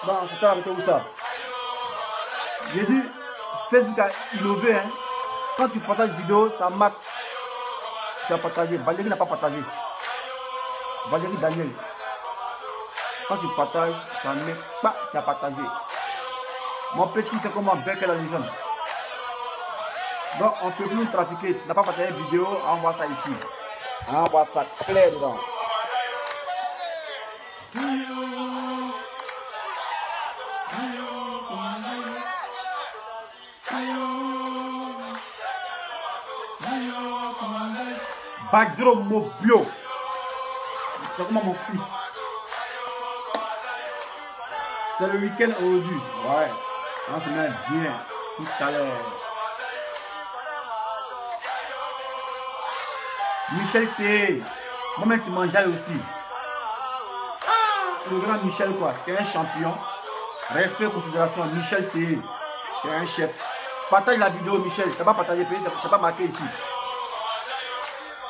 Bon, c'est avec où ça? J'ai dit, Facebook a innové. Hein. Quand tu partages une vidéo, ça marque. Tu as partagé. Valérie n'a pas partagé. Valérie Daniel. Quand tu partages, ça ne met pas. Tu as partagé. Mon petit, c'est comme un bec à la légende. Donc, on ne peut plus nous trafiquer. Tu n'as pas partagé une vidéo, envoie ça ici. Envoie ça clair dedans. Badro Mobio. C'est comme mon fils. C'est le week-end aujourd'hui. Ouais. On se met bien tout à l'heure. Michel T. Moi-même tu mangeais aussi. Le grand Michel quoi. Qui est un champion. Respect, considération. Michel T. Qui est un chef. Partage la vidéo Michel. Tu n'as pas partagé, c'est pas marqué ici.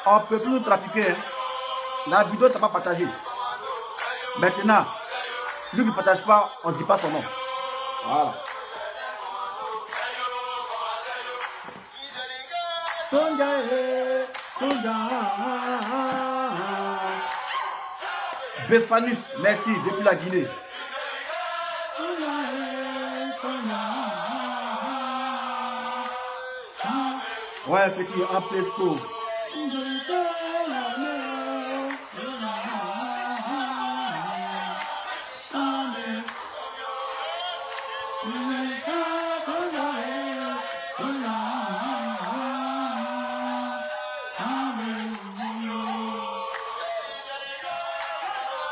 On ne peut plus nous trafiquer. Hein. La vidéo, tu n'as pas partagé. Maintenant, lui qui ne partage pas, on ne dit pas son nom. Voilà. Befanus, merci, depuis la Guinée. Ouais, petit, un plesco.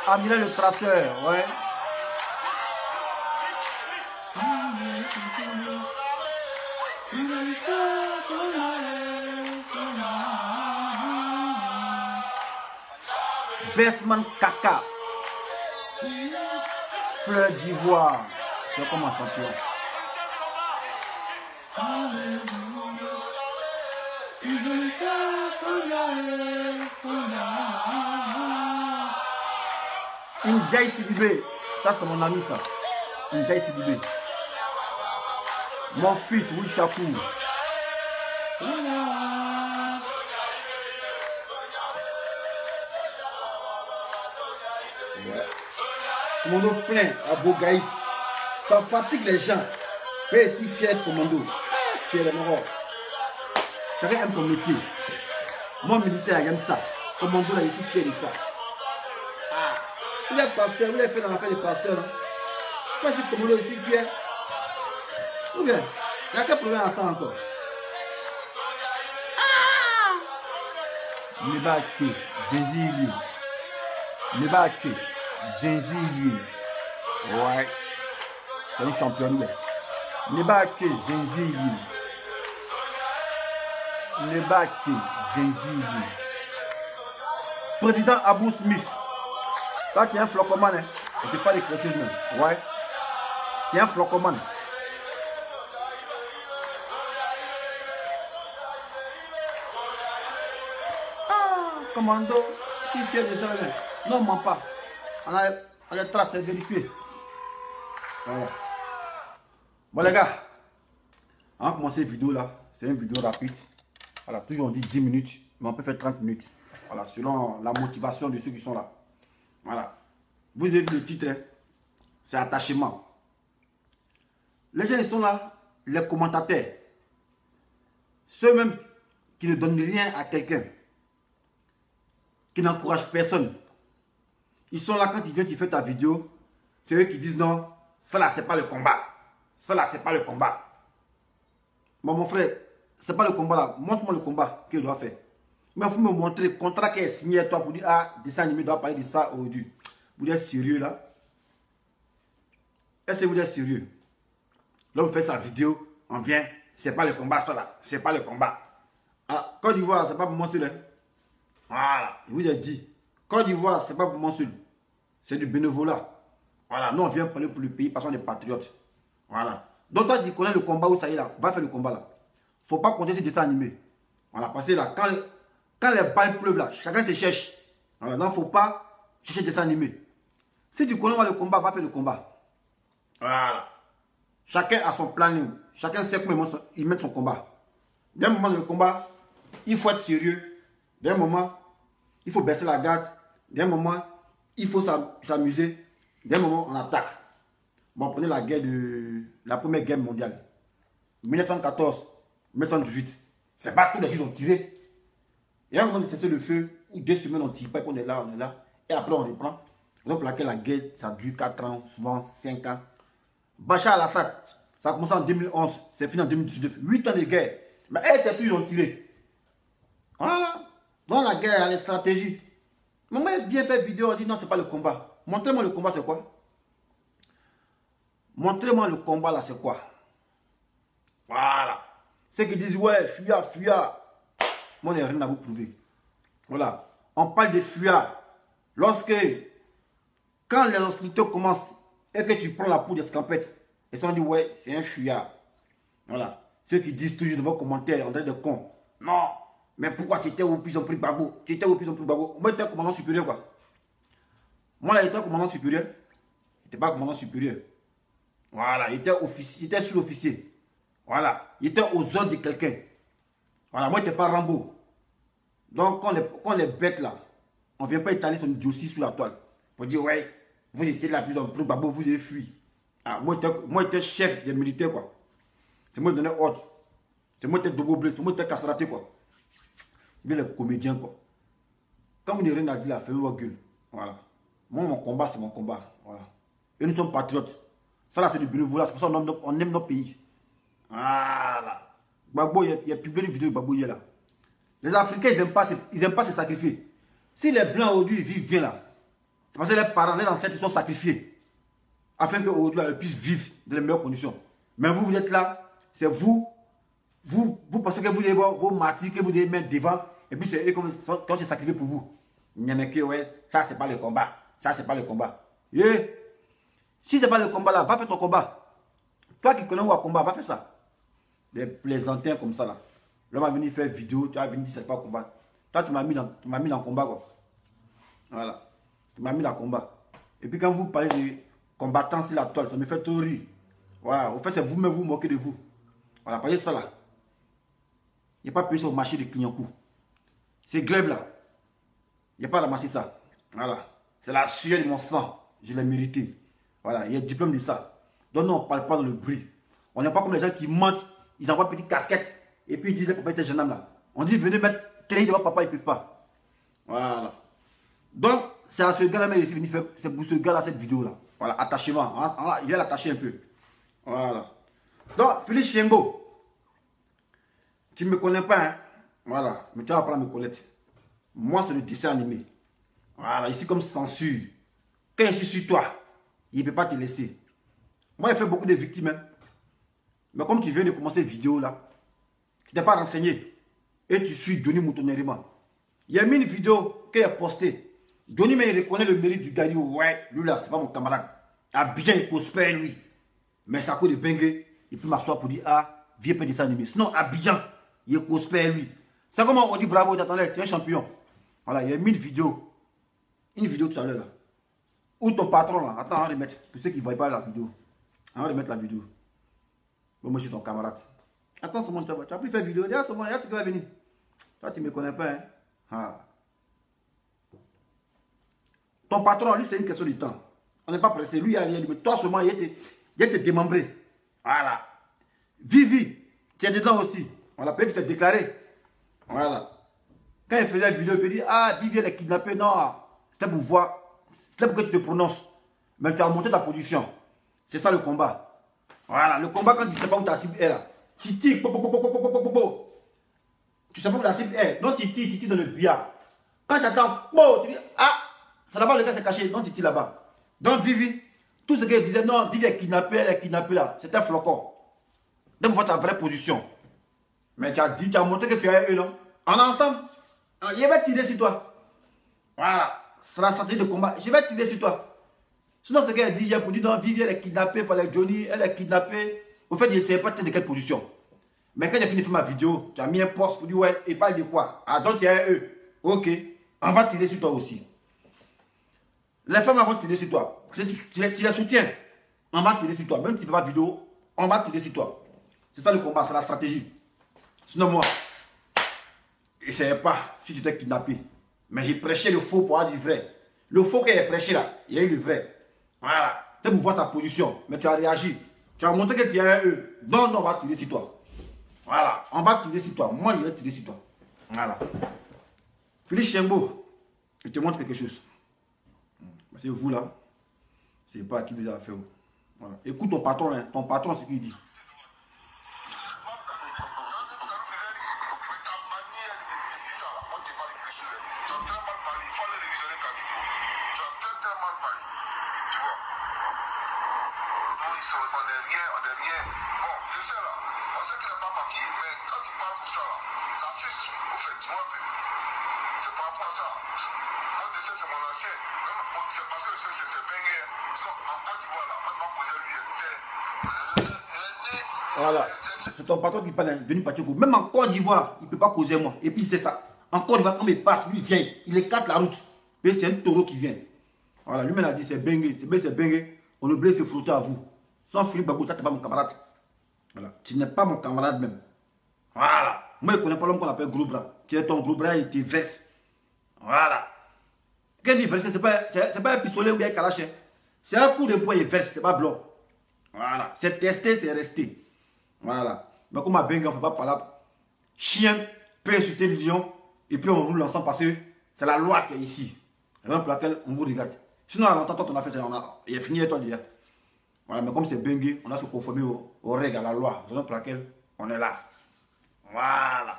Amina le traceur, ouais. Bestman Kaka. Fleur d'Ivoire. C'est comme un champion. Ndjaye Sidibé. Ça c'est mon ami ça. Ndjaye Sidibé. Mon fils Wishakou. Commando plein à Bogaïs. Ça fatigue les gens. Mais si fier de commando. Tu es le meilleur. Chacun aime son métier. Moi militaire j'aime ça. Commando là, je suis fier de ça. Il est pasteur, il est fait dans l'affaire des pasteurs. Moi je suis commando, je suis fier. Ou bien, il y a quel problème à ça encore? Nebake, Zenzili. Nebake, Zenzili. Ouais. C'est un champion là. Nebake, Zenzili. Nebake, Zenzili. Président Abou Smith. Toi tu es un flocoman, hein. Tu ne peux pas décrocher même. Ouais. Tu es un flocoman. Commando, qui fait des erreurs? Non, ment pas. On a les traces vérifiées. Voilà. Bon les gars, on va commencer la vidéo là. C'est une vidéo rapide. Voilà, toujours on dit 10 minutes, mais on peut faire 30 minutes. Voilà, selon la motivation de ceux qui sont là. Voilà. Vous avez vu le titre, hein? C'est attachement. Les gens ils sont là, les commentateurs. Ceux même qui ne donnent rien à quelqu'un. Qui n'encourage personne. Ils sont là quand ils viennent, tu fais ta vidéo. C'est eux qui disent non, ça là c'est pas le combat. Ça là c'est pas le combat. Bon, mon frère, c'est pas le combat là. Montre-moi le combat qu'il doit faire. Mais il faut me montrer le contrat qui est signé à toi pour dire ah, dessin animé doit parler de ça aujourd'hui. Vous êtes sérieux là? Est-ce que vous êtes sérieux? L'homme fait sa vidéo, on vient. C'est pas le combat, ça là. C'est pas le combat. Ah, Côte d'Ivoire, c'est pas pour moi seul. Hein. Voilà, je vous ai dit. Côte d'Ivoire, c'est pas pour moi seul. C'est du bénévolat. Voilà, nous on vient parler pour le pays parce qu'on est patriotes. Voilà. Donc toi tu connais le combat où ça y est là, va faire le combat là. Faut pas compter ces dessins animés. Voilà, parce que là, quand les balles pleuvent là, chacun se cherche. Voilà, donc faut pas chercher des dessins animés. Si tu connais le combat, va faire le combat. Voilà. Chacun a son planning. Chacun sait comment il met son combat. D'un moment dans le combat, il faut être sérieux. D'un moment, il faut baisser la garde. D'un moment, il faut s'amuser. D'un moment, on attaque. Bon, prenez la première guerre mondiale. 1914, 1918. C'est pas tous les jours ont tiré. Et à un moment de cesser le feu, ou 2 semaines on tire pas, on est là. Et après on reprend. Donc pour laquelle la guerre, ça dure 4 ans, souvent 5 ans. Bachar al-Assad, ça a commencé en 2011, c'est fini en 2019. 8 ans de guerre. Mais c'est tout, ils ont tiré. Voilà. Dans la guerre, il y a les stratégies. Mais moi, je viens faire vidéo, on dit non, c'est pas le combat. Montrez-moi le combat, c'est quoi? Montrez-moi le combat là, c'est quoi? Voilà. Ceux qui disent, ouais, fuyard. Moi, je n'ai rien à vous prouver. Voilà. On parle de fuyard. Quand les hostilités commencent et que tu prends la poudre d'escampette, ils se dit, ouais, c'est un fuyard. Voilà. Ceux qui disent toujours dans vos commentaires, on dirait des cons. Non. Mais pourquoi tu étais au plus en prix Gbagbo? Tu étais au plus en prix Gbagbo. Moi, j'étais commandant supérieur, quoi. Moi, là, j'étais commandant supérieur. Il n'était pas commandant supérieur. Voilà. Il était officier, il était sous-officier. Voilà. Il était aux ordres de quelqu'un. Voilà. Moi, je n'étais pas Rambo. Donc, quand les bêtes, là, on ne vient pas étaler son dossier sur la toile. Pour dire, ouais, vous étiez là plus en prix Gbagbo, vous avez fui. Ah, moi, j'étais chef des militaires, quoi. C'est moi qui donnais ordre. C'est moi qui étais double blessé. C'est moi qui étais casseraté, quoi. Vous les comédiens, quoi. Quand vous n'avez rien à dire, là, faites-vous votre gueule. Voilà. Moi, mon combat, c'est mon combat. Voilà. Et nous sommes patriotes. Ça, là, c'est du bénévolat. C'est pour ça qu'on aime notre pays. Voilà. Gbagbo, il a publié une vidéo de Gbagbo hier, là. Les Africains, ils n'aiment pas se sacrifier. Si les Blancs, aujourd'hui, vivent bien, là, c'est parce que les parents, les ancêtres, ils sont sacrifiés. Afin qu'aujourd'hui, ils puissent vivre dans les meilleures conditions. Mais vous êtes là, c'est vous pensez que vous devez voir vos martyrs, que vous devez mettre devant, et puis c'est eux qui se sacrifié pour vous. Il y en a qui, ouais, ça c'est pas le combat. Ça c'est pas le combat. Yeah. Si c'est pas le combat là, va faire ton combat. Toi qui connais où à combat, va faire ça. Des plaisantins comme ça là. L'homme va venir faire vidéo, tu vas venir dire c'est pas le combat. Toi tu m'as mis dans le combat quoi. Voilà. Tu m'as mis dans le combat. Et puis quand vous parlez de combattants sur la toile, ça me fait trop rire. Voilà. Au fait, c'est vous-même vous moquez de vous. Voilà, voyez ça là. Il n'y a pas payé sur le marché de Clignancourt. C'est glaive là. Il n'y a pas ramasser ça. Voilà. C'est la sueur de mon sang. Je l'ai mérité. Voilà. Il y a le diplôme de ça. Donc nous, on ne parle pas dans le bruit. On n'est pas comme les gens qui mentent. Ils envoient une petite casquette. Et puis ils disent, papa était jeune homme là. On dit, venez mettre télé devant papa, ils ne peuvent pas. Voilà. Donc, c'est à ce gars-là, mais ici, c'est pour ce gars-là, cette vidéo là. Voilà, attachement. Il va l'attacher un peu. Voilà. Donc, Félix Chiengo. Tu ne me connais pas, hein? Voilà. Mais tu vas apprendre à me connaître. Moi, c'est le dessin animé. Voilà. Ici, comme censure. Quand je suis sur toi, il ne peut pas te laisser. Moi, j'ai fait beaucoup de victimes. Hein? Mais comme tu viens de commencer cette vidéo là, tu n'es pas renseigné. Et tu suis Johnny Moutonnerima. Il y a mis une vidéo qu'il a postée. Johnny, mais il reconnaît le mérite du gars. Ouais, lui là, c'est pas mon camarade. Abidjan, il prospère, lui. Mais ça coûte de bengue. Il peut m'asseoir pour dire, ah, viens pas dessin animé. Sinon, Abidjan, il prospère, lui. C'est comment on dit bravo, t'attendais, c'est un champion. Voilà, il y a mis une vidéo. Une vidéo tout à l'heure là. Où ton patron là, attends, on va remettre. Pour ceux qui ne voient pas la vidéo. On va remettre la vidéo. Bon, moi, je suis ton camarade. Attends, c'est mon travail. Tu as plus fait vidéo. Regarde, c'est moi, regarde ce qui va venir. Toi, tu ne me connais pas, hein. Ah. Ton patron, lui, c'est une question de temps. On n'est pas pressé. Lui, il a rien dit. Mais toi, seulement, il te démembré. Voilà. Vivi, tu es dedans aussi. Voilà, peut-être que tu t'es déclaré. Voilà. Quand il faisait une vidéo, il peut dire, ah, Vivi, elle est kidnappée. Non, c'était pour voir. C'était pour que tu te prononces. Mais tu as monté ta position. C'est ça le combat. Voilà, le combat quand tu ne sais pas où ta cible est là. Tu tires, tu sais pas où la cible est. Non, tu tires dans le billard. Quand tu attends, tu dis, ah, ça là-bas, le gars s'est caché. Non, tu tires là-bas. Donc, Vivi, tout ce qu'elle disait, non, Vivi est kidnappée, elle est kidnappée là. C'était flocon. Donne-moi ta vraie position. Mais tu as montré que tu es eux, non? On est ensemble. Je vais tirer sur toi. Voilà. C'est la stratégie de combat. Je vais tirer sur toi. Sinon, ce qu'elle dit hier pour dire non, Vivi, elle est kidnappée par les Johnny, elle est kidnappée. Au fait, je ne sais pas de quelle position. Mais quand j'ai fini de faire ma vidéo, tu as mis un post pour dire ouais, il parle de quoi? Ah, donc tu es eux. Ok. On va tirer sur toi aussi. Les femmes vont tirer sur toi. Tu les soutiens. On va tirer sur toi. Même si tu ne fais pas de vidéo, on va tirer sur toi. C'est ça le combat, c'est la stratégie. Sinon, moi, je ne savais pas si tu étais kidnappé. Mais j'ai prêché le faux pour avoir du vrai. Le faux qu'il a prêché là, il y a eu le vrai. Voilà. Tu me vois ta position, mais tu as réagi. Tu as montré que tu es eux. Non, non, on va tirer sur toi. Voilà. On va tirer sur toi. Moi, je vais tirer sur toi. Voilà. Philippe Chembo, je te montre quelque chose. C'est vous là. Je ne sais pas à qui vous avez affaire. Voilà. Écoute ton patron, hein. Ton patron, ce qu'il dit. Voilà, c'est ton patron qui parle, Denis Pachoko. Même en Côte d'Ivoire, il ne peut pas causer moi. Et puis c'est ça. En Côte d'Ivoire, quand il passe, lui il vient, il écarte la route. Mais c'est un taureau qui vient. Voilà, lui-même a dit c'est Bengue, c'est Bengue. On oublie de se frotter à vous. Sans Philippe Gbagbo, tu n'es pas mon camarade. Voilà, tu n'es pas mon camarade même. Voilà, moi je ne connais pas l'homme qu'on appelle gros bras. Tu es ton gros bras, il te verse. Voilà. Quand il verse, ce n'est pas un pistolet ou bien un kalash. C'est un coup de poing, il verse, c'est pas blanc. Voilà, c'est testé, c'est resté. Voilà. Mais comme à Bengue, on ne fait pas parler. Chien peut insulter le lion et puis on roule ensemble parce que c'est la loi qui est ici. Raison pour laquelle on vous regarde. Sinon, à longtemps, quand on a fait ça, il a fini et toi dire. Voilà, mais comme c'est Bengue, on a se conformer aux règles, à la loi. Raison pour laquelle on est là. Voilà.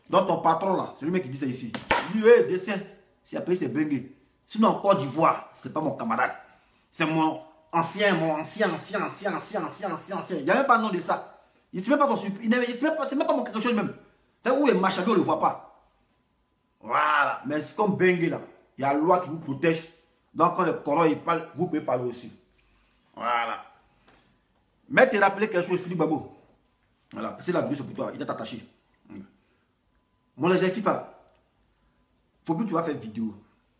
Donc ton patron là, c'est lui-même qui dit ça ici. Il dit, hey, dessin, c'est appelé c'est Bengue. Sinon, en Côte d'Ivoire, c'est pas mon camarade. C'est mon ancien. Il n'y a même pas le nom de ça. Il ne sait même pas son support. C'est même pas mon quelque chose même. C'est où est Machado, on ne le voit pas. Voilà. Mais c'est comme Bengue là. Il y a la loi qui vous protège. Donc quand le coron il parle, vous pouvez parler aussi. Voilà. Mais tu rappelé quelque chose, Philippe Gbagbo. Voilà. C'est la vidéo, c'est pour toi. Il est attaché. Mon objectif, il faut que tu vas faire vidéo.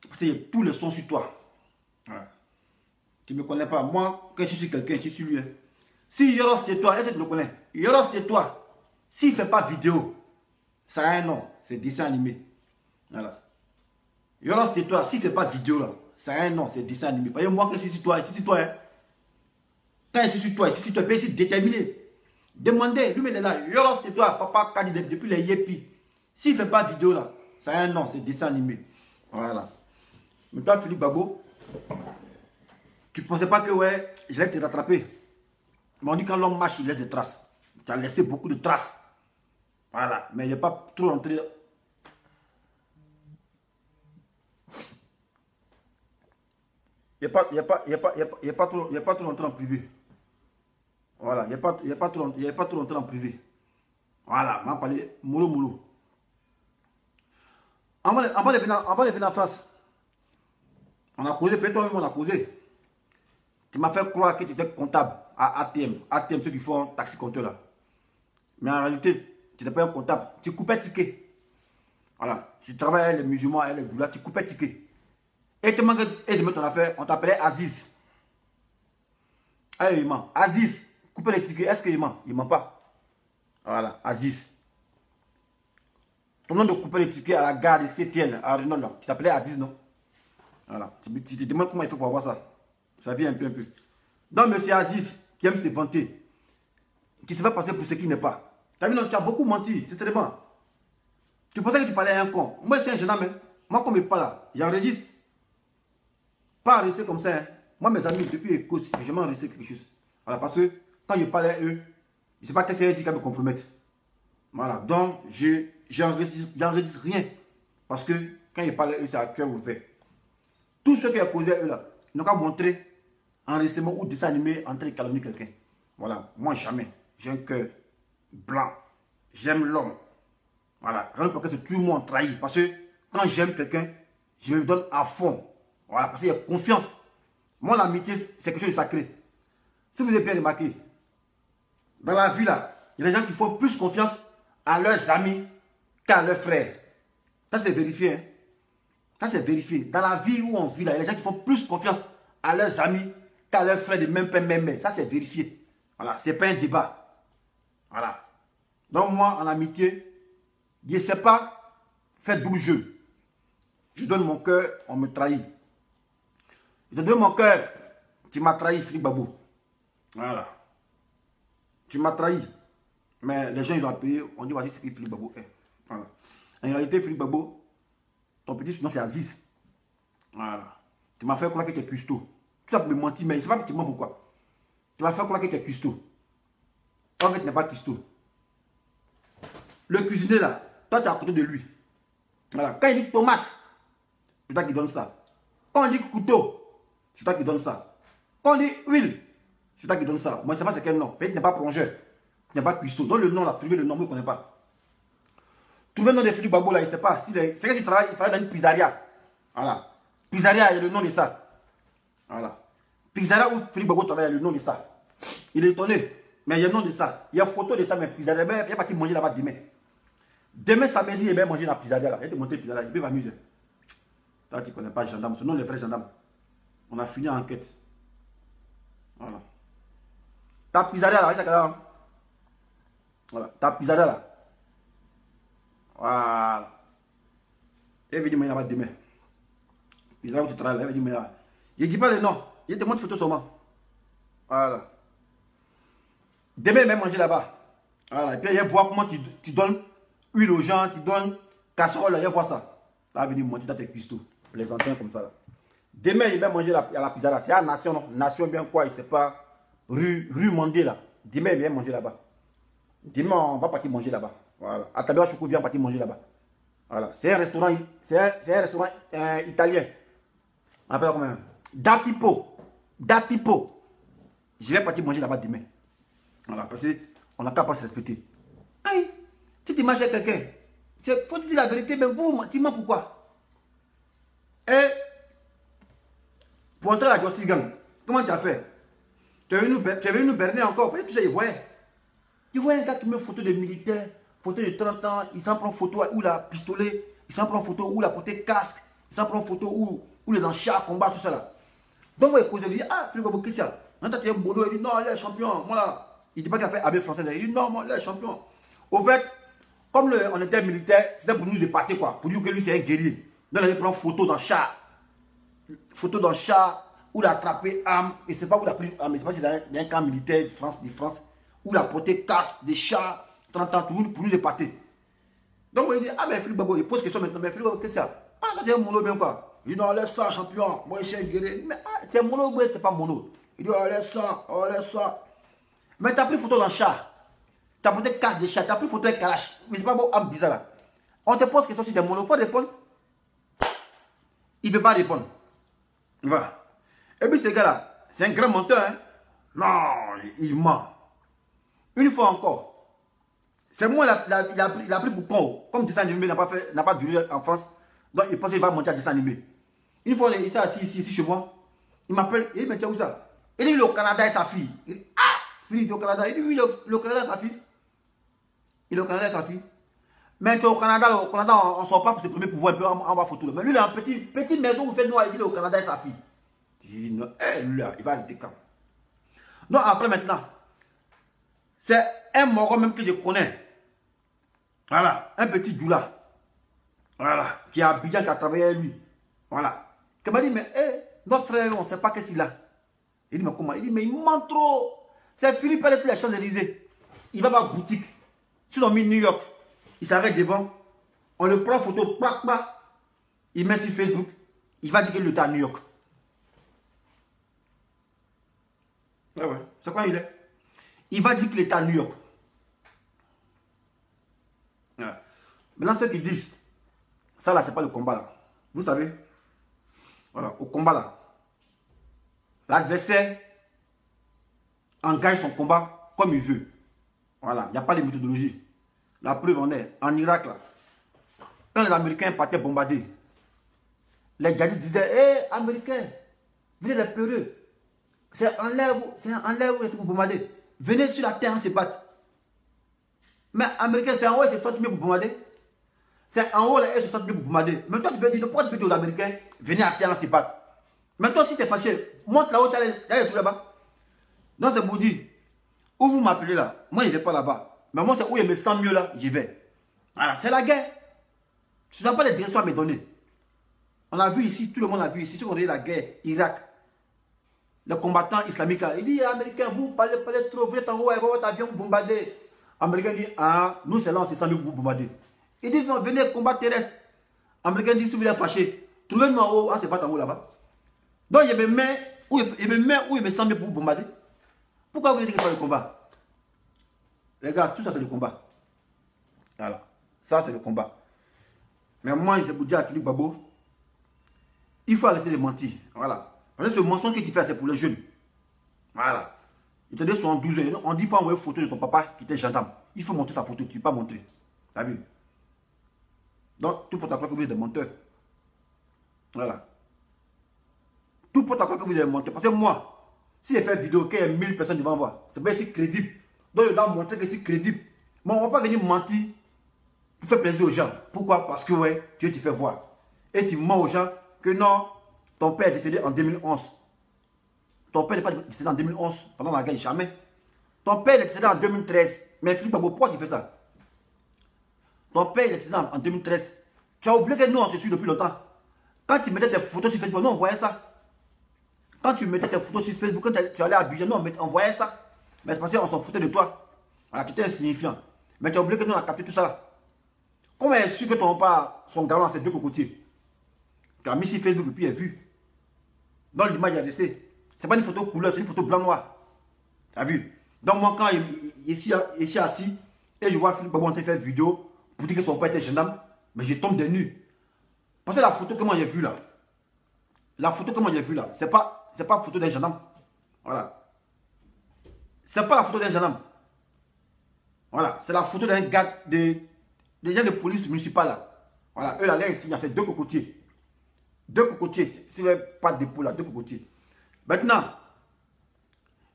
Parce qu'il y a tous les sons sur toi. Voilà. Tu ne me connais pas. Moi, quand je suis quelqu'un, je suis lui. Si Yoros c'est toi, est-ce que tu le connais? Yoros c'est toi. S'il ne fait pas vidéo, ça a un nom. C'est dessin animé. Voilà. Yoros c'est toi. S'il ne fait pas vidéo, là, ça a un nom. C'est dessin animé. Voyez, moi, que je suis sur toi, ici sur toi. Hein. Quand je suis sur toi, ici sur toi, il est déterminé. Demandez, lui, il est là. Yoros c'est toi, papa Kadi, depuis les Yépi. S'il ne fait pas vidéo, là, ça a un nom. C'est dessin animé. Voilà. Mais toi, Philippe Gbagbo, tu ne pensais pas que, ouais, je vais te rattraper. Mais on dit quand l'homme marche, il laisse des traces. Tu as laissé beaucoup de traces. Voilà. Mais il n'est pas trop rentré. Il n'est pas trop rentré en privé. Voilà. Il n'est pas trop rentré en privé. Voilà. On m'a parlé moulou. Avant de venir en France, on a causé, peut-être on a causé. Tu m'as fait croire que tu étais comptable à ATM. ATM, ceux qui font taxi compteur là. Mais en réalité, tu n'étais pas un comptable. Tu coupais ticket. Voilà. Tu travaillais avec les musulmans et les goulas, tu coupais ticket. Et tu manques, et je mets ton affaire, on t'appelait Aziz. Allez, il ment. Aziz, couper les tickets, est-ce qu'il ment? Il ment pas. Voilà, Aziz. Ton nom de couper les tickets à la gare de CTL, à Renault là. Tu t'appelais Aziz, non? Voilà. Tu te demandes comment il faut pour avoir ça. Ça vient un peu. Donc, monsieur Aziz, qui aime se vanter, qui se fait passer pour ce qui n'est pas. Tu as vu, non, tu as beaucoup menti, sincèrement. Tu pensais que tu parlais à un con. Moi, c'est un jeune homme. Moi, comme il parle là, j'enregistre. Pas enregistrer comme ça. Hein. Moi, mes amis, depuis Écosse, j'ai jamais enregistré quelque chose. Voilà, parce que quand je parlais à eux, je ne sais pas qu'est-ce qu'ils disent qui me compromettre. Voilà, donc, j'enregistre rien. Parce que quand je parlais à eux, c'est à cœur ouvert. Tous ceux qui ont causé à eux là, ils n'ont qu'à montrer enregistrement ou dessin animé en train de calomnier quelqu'un. Voilà, moi jamais. J'ai un cœur blanc. J'aime l'homme. Voilà. Parce que c'est tout le monde trahi. Parce que quand j'aime quelqu'un, je me donne à fond. Voilà. Parce qu'il y a confiance. Moi, l'amitié, c'est quelque chose de sacré. Si vous avez bien remarqué, dans la vie, là, il y a des gens qui font plus confiance à leurs amis qu'à leurs frères. Ça, c'est vérifié. Hein? Ça, c'est vérifié. Dans la vie où on vit, là, il y a des gens qui font plus confiance à leurs amis qu'à leurs frères de même père, même mère. Ça, c'est vérifié. Voilà. Ce n'est pas un débat. Voilà. Donc, moi, en amitié, je ne sais pas faire double jeu. Je donne mon cœur, on me trahit. Je te donne mon cœur, tu m'as trahi, Philippe Babo. Voilà. Tu m'as trahi. Mais les gens, ils ont appelé, on dit, voici ce que Philippe Babo est. Voilà. En réalité, Philippe Babo, ton petit surnom, c'est Aziz. Voilà. Tu m'as fait croire que tu es cuistot. Tout ça pour me mentir, mais je ne sais pas effectivement pourquoi. Tu m'as fait croire que tu es cuistot. En fait, tu n'es pas cuistot. Le cuisinier, là, toi, tu es à côté de lui. Voilà. Quand il dit tomate, c'est toi qui donne ça. Quand on dit couteau, c'est toi qui donne ça. Quand on dit huile, c'est toi qui donne ça. Moi, je ne sais pas c'est quel nom. Peut-être tu n'es pas plongeur. Tu n'es pas cuistot. Donne le nom là. Trouvez le nom, je ne connais pas. Trouvez le nom de Philippe Babo là, il ne sait pas. C'est que s'il travaille, il travaille dans une pizzeria. Voilà. Pizzeria, il y a le nom de ça. Voilà. Pizzeria où Philippe Babo travaille, il y a le nom de ça. Il est étonné. Mais il y a le nom de ça. Il y a photo de ça, mais pizzeria, il est parti manger là-bas demain. Demain samedi, il va manger dans la pizzeria là. Il va te montrer la pizzeria, il peut m'amuser. Toi, tu ne connais pas le gendarme. Ce nom, les vrais gendarmes. On a fini l'enquête. Voilà. Ta pizzeria là, regarde. Voilà. Ta pizzeria là. Voilà. Elle veut dire, mais il y a pas demain. Pizzeria où tu travailles, elle veut dire, mais là. Je ne dis pas le nom. Je te montre photo seulement. Voilà. Demain, il va manger là-bas. Voilà. Et puis, il va voir comment tu donnes huile aux gens, tu donnes casserole, il va voir ça. Là, il va venir monter dans tes cuistots. Plaisantin comme ça là. Demain, il va manger à la pizzeria. C'est à Nation, non? Nation bien quoi, il ne sait pas. Rue Mondé là. Demain, il vient manger là-bas. Demain, on va partir manger là-bas. Voilà. À Tabea Choukou vient partir manger là-bas. Voilà. C'est un restaurant, italien. On appelle comment? Da Pipo. Je vais partir manger là-bas demain. Voilà. Parce qu'on n'a qu'à pas se respecter. Aïe. Si tu manges avec quelqu'un, il faut te dire la vérité, mais vous, tu mens pourquoi? Et pour entrer à la Jossi Gang, comment tu as fait? Tu es venu nous berner encore. Peut-être que tu sais, il voyait un gars qui met photo de militaire, photo de 30 ans, il s'en prend photo où il a pistolet, il s'en prend photo où il a porté casque, il s'en prend photo où il est dans le char, combat, tout ça là. Donc moi, il dit, ah, Philippe Babo, qu'est-ce qu'il y a? Quand tu es un boulot, il dit, non, il est champion. Moi là, il dit pas qu'il a fait AB français, il dit, non, moi, il est champion. Au fait, comme on était militaire, c'était pour nous épater quoi, pour dire que lui c'est un guerrier. Donc il prend photo dans le char. Photo dans le char, où il a attrapé arme, et c'est pas où il a pris arme, mais c'est pas si c'est dans un camp militaire de France, où il a porté casque, des chars, 30 ans, pour nous épater. Donc il dit, ah mais Philippe Babo, il pose question maintenant, mais Philippe Babo, qu'est-ce que c'est? Ah, tu es un mono bien quoi? Il dit, non, laisse ça, champion, moi je suis un guerrier. Mais ah, tu es mono ou tu n'es pas mono? Il dit, oh laisse ça. Mais tu as pris photo dans le char. Tu as porté casque de chat, tu as pris photo avec Kalash. Mais c'est pas beau, âme bizarre là. On te pose question si tu es mono, il faut répondre. Il ne peut pas répondre. Voilà. Et puis ce gars-là, c'est un grand menteur. Hein? Non, il ment. Une fois encore, c'est moi il a pris pour con. Comme dessin animé n'a pas duré en France, donc il pensait qu'il va monter à dessin animé. Une fois, il s'est assis ici chez moi, il m'appelle, il dit, mais tiens où ça? Il dit, il est au Canada et sa fille. Il dit, ah, fille, il est au Canada. Il dit, oui, le Canada et sa fille. Il est au Canada et sa fille. Mais au Canada, on ne sort pas pour se primer pour voir un peu, on va photo. Mais lui, il a une petite maison où il fait noir, il dit, il est au Canada et sa fille. Il dit, non, lui, là, il va le décamper. Donc après maintenant, c'est un Moro même que je connais. Voilà, un petit Djoula. Voilà, qui est à Abidjan, qui a travaillé avec lui. Voilà. Qui m'a dit, mais notre frère, on ne sait pas qu'est-ce qu'il a. Il dit, mais comment? Il dit, mais il ment trop. C'est Philippe Allais sur les Champs-Élysées. Il va à la boutique. Ils ont mis New York. Il s'arrête devant. On le prend photo, il met sur Facebook. Il va dire qu'il est à New York. Ah ouais. C'est quoi il est? Il va dire qu'il est à New York. Voilà. Maintenant, ceux qui disent, ça là, c'est pas le combat là. Vous savez, voilà, au combat là, l'adversaire engage son combat comme il veut. Voilà, il n'y a pas de méthodologie. La preuve en est, en Irak, là, quand les Américains partaient bombarder, les djihadistes disaient, hé, Américains, vous êtes les peureux. C'est en l'air, vous bombarder. Venez sur la terre, on se battre. Mais Américains, c'est en haut, c'est 60 000 pour bombarder. C'est en haut, c'est 60 000 pour bombarder. Mais toi, tu peux dire, pourquoi tu peux dire aux Américains, venez à terre, on se battre. Maintenant, si tu es fâché, monte là-haut, tu as tout là-bas. Donc, c'est pour dire, où vous m'appelez là, moi, je ne vais pas là-bas. Mais moi, c'est où il me sent mieux là, j'y vais. Voilà, c'est la guerre. Je n'ai pas les directions à me donner. On a vu ici, tout le monde a vu ici, si on regarde la guerre, Irak, les combattants islamiques, il dit, Américains, vous parlez trop, vous êtes en haut, votre avion vous bombardez. Américains disent, ah, nous c'est là, on s'est sans nous vous bombarder. Ils disent, non, venez combattre terrestre. Américains disent, si vous êtes fâchés, trouvez-nous en haut, on se bat en haut là-bas. Donc il me met où il me semble pour vous bombarder. Pourquoi vous dites que c'est le combat? Les gars, tout ça c'est le combat. Voilà, ça c'est le combat. Mais moi, je vous dis à Philippe Gbagbo, il faut arrêter de mentir. Voilà. Parce que ce mensonge que tu fais, c'est pour les jeunes. Voilà. Il te dit 72 ans. On dit qu'il faut envoyer une photo de ton papa qui était gendarme. Il faut montrer sa photo, tu ne peux pas montrer. Tu as vu? Donc, tout pour ta croire que vous êtes des menteurs. Voilà. Tout pour ta croire que vous êtes des menteurs. Parce que moi, si j'ai fait une vidéo, qu'il y a 1000 personnes devant moi, c'est bien si crédible. Donc, je dois montrer que c'est crédible. Mais on ne va pas venir mentir pour faire plaisir aux gens. Pourquoi? Parce que, ouais, Dieu te fait voir. Et tu mens aux gens que non, ton père est décédé en 2011. Ton père n'est pas décédé en 2011 pendant la guerre, jamais. Ton père est décédé en 2013. Mais Philippe Gbagbo, pourquoi tu fais ça? Ton père est décédé en 2013. Tu as oublié que nous, on se suit depuis longtemps. Quand tu mettais tes photos sur Facebook, nous, on voyait ça. Quand tu mettais tes photos sur Facebook, quand tu allais à Abidjan, nous, on voyait ça. Mais c'est parce qu'on s'en foutait de toi. Voilà, tu étais insignifiant. Mais tu as oublié que nous, on a capté tout ça là. Comment est-ce que ton père, son galant, c'est deux cocotiers? Tu as mis sur Facebook et puis il est vu. Dans l'image, il a laissé. Ce n'est pas une photo couleur, c'est une photo blanc-noir. Tu as vu? Donc moi, quand il est ici assis, et je vois Philippe Gbagbo en train de faire une vidéo pour dire que son père était gendarme, mais je tombe des nues. Parce que la photo que moi j'ai vue là, c'est pas la photo d'un gendarme. Voilà. C'est pas la photo d'un gendarme. Voilà. C'est la photo d'un gars, des gens de police municipale là. Voilà. Eux là, ici, il y a ces deux cocotiers. Deux cocotiers. C'est pas d'épaule là, deux cocotiers. Maintenant,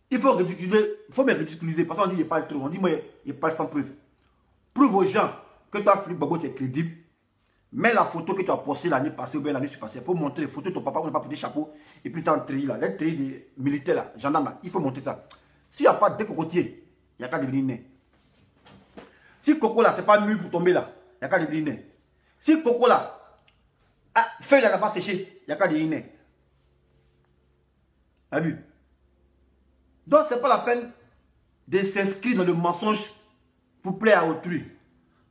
il faut ridiculiser, me ridiculiser parce qu'on dit qu'il parle trop. On dit moi, il parle sans preuve. Prouve aux gens que toi, Philippe Gbagbo, tu es crédible. Mets la photo que tu as postée l'année passée ou bien l'année passée. Il faut montrer les photos de ton papa où il n'a pas porté chapeau. Et puis tu as un treillis là, les treillis des militaires là, gendarmes là. Il faut montrer ça. S'il n'y a pas de cocotiers, il n'y a qu'à devenir né. Si Coco là, c'est pas mûr pour tomber là, il n'y a qu'à devenir né. Si Coco là, feuille là n'a pas séché, il n'y a qu'à devenir né. Tu as vu? Donc, ce n'est pas la peine de s'inscrire dans le mensonge pour plaire à autrui.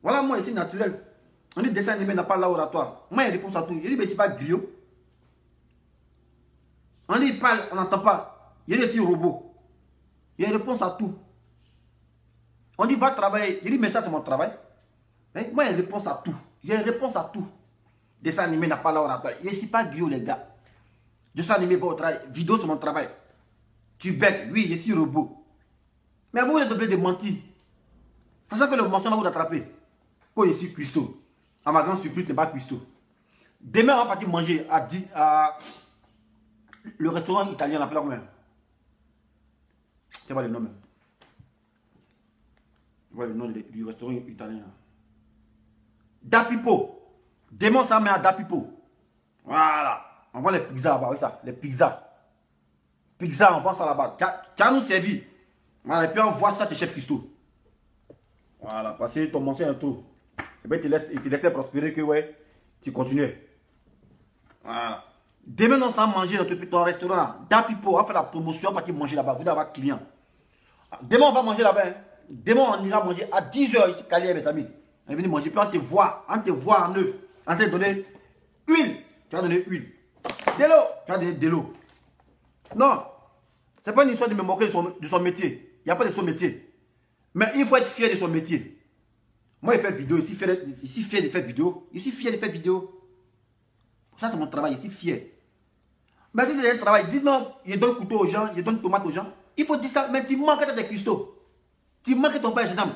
Voilà, moi, ici, naturel. On dit dessin animé n'a pas l'oratoire. Moi, il répond à tout. Il dit, mais c'est pas griot. On dit, il parle, on n'entend pas. Il dit, c'est un robot. Il répond à tout. On dit, va travailler. Il dit, mais ça, c'est mon travail. Mais moi, il répond à tout. Il répond à tout. Dessin animé n'a pas l'oratoire. Il ne suis pas griot, les gars. Dessin animé, pas au travail. Vidéo, c'est mon travail. Tu bêtes, oui, je suis robot. Mais vous êtes obligé de mentir. Sachant que le mensonge va vous attraper. Quand je suis cuistot. À ma grande surprise, ce n'est pas cuistot. Demain, on va partir manger à le restaurant italien, la pleure même. Tu vois le nom même. Tu vois le nom du restaurant italien. Dapipo. Demain, ça met à Dapipo. Voilà. On voit les pizzas là-bas, oui ça, les pizzas. Pizza, on vend ça là-bas. Tu as nous servi. Voilà, et puis on voit ça, tes chefs Christo. Voilà, parce que ton mensonge est trop. Et bien, il te laisse prospérer que ouais, tu continues. Voilà. Demain, on s'en manger dans ton restaurant. Dapipo, on va faire la promotion, on va partir manger là-bas. Vous allez avoir client. Demain, on va manger là-bas. Hein. Demain, on ira manger à 10 h ici, Cali, mes amis. On est venu manger, puis on te voit en œuvre. On te donner huile. Tu vas donner huile. De l'eau. Tu vas donner de l'eau. Non. Ce n'est pas une histoire de me moquer de son métier. Il n'y a pas de son métier. Mais il faut être fier de son métier. Moi, je fais vidéo, je suis fier de faire vidéo. Je suis fier de faire vidéo. Ça, c'est mon travail, je suis fier. Mais si c'est un travail, dis non, je donne couteau aux gens, je donne tomate aux gens. Il faut dire ça, mais tu manques des cuistots. Tu manques ton père, jeune homme.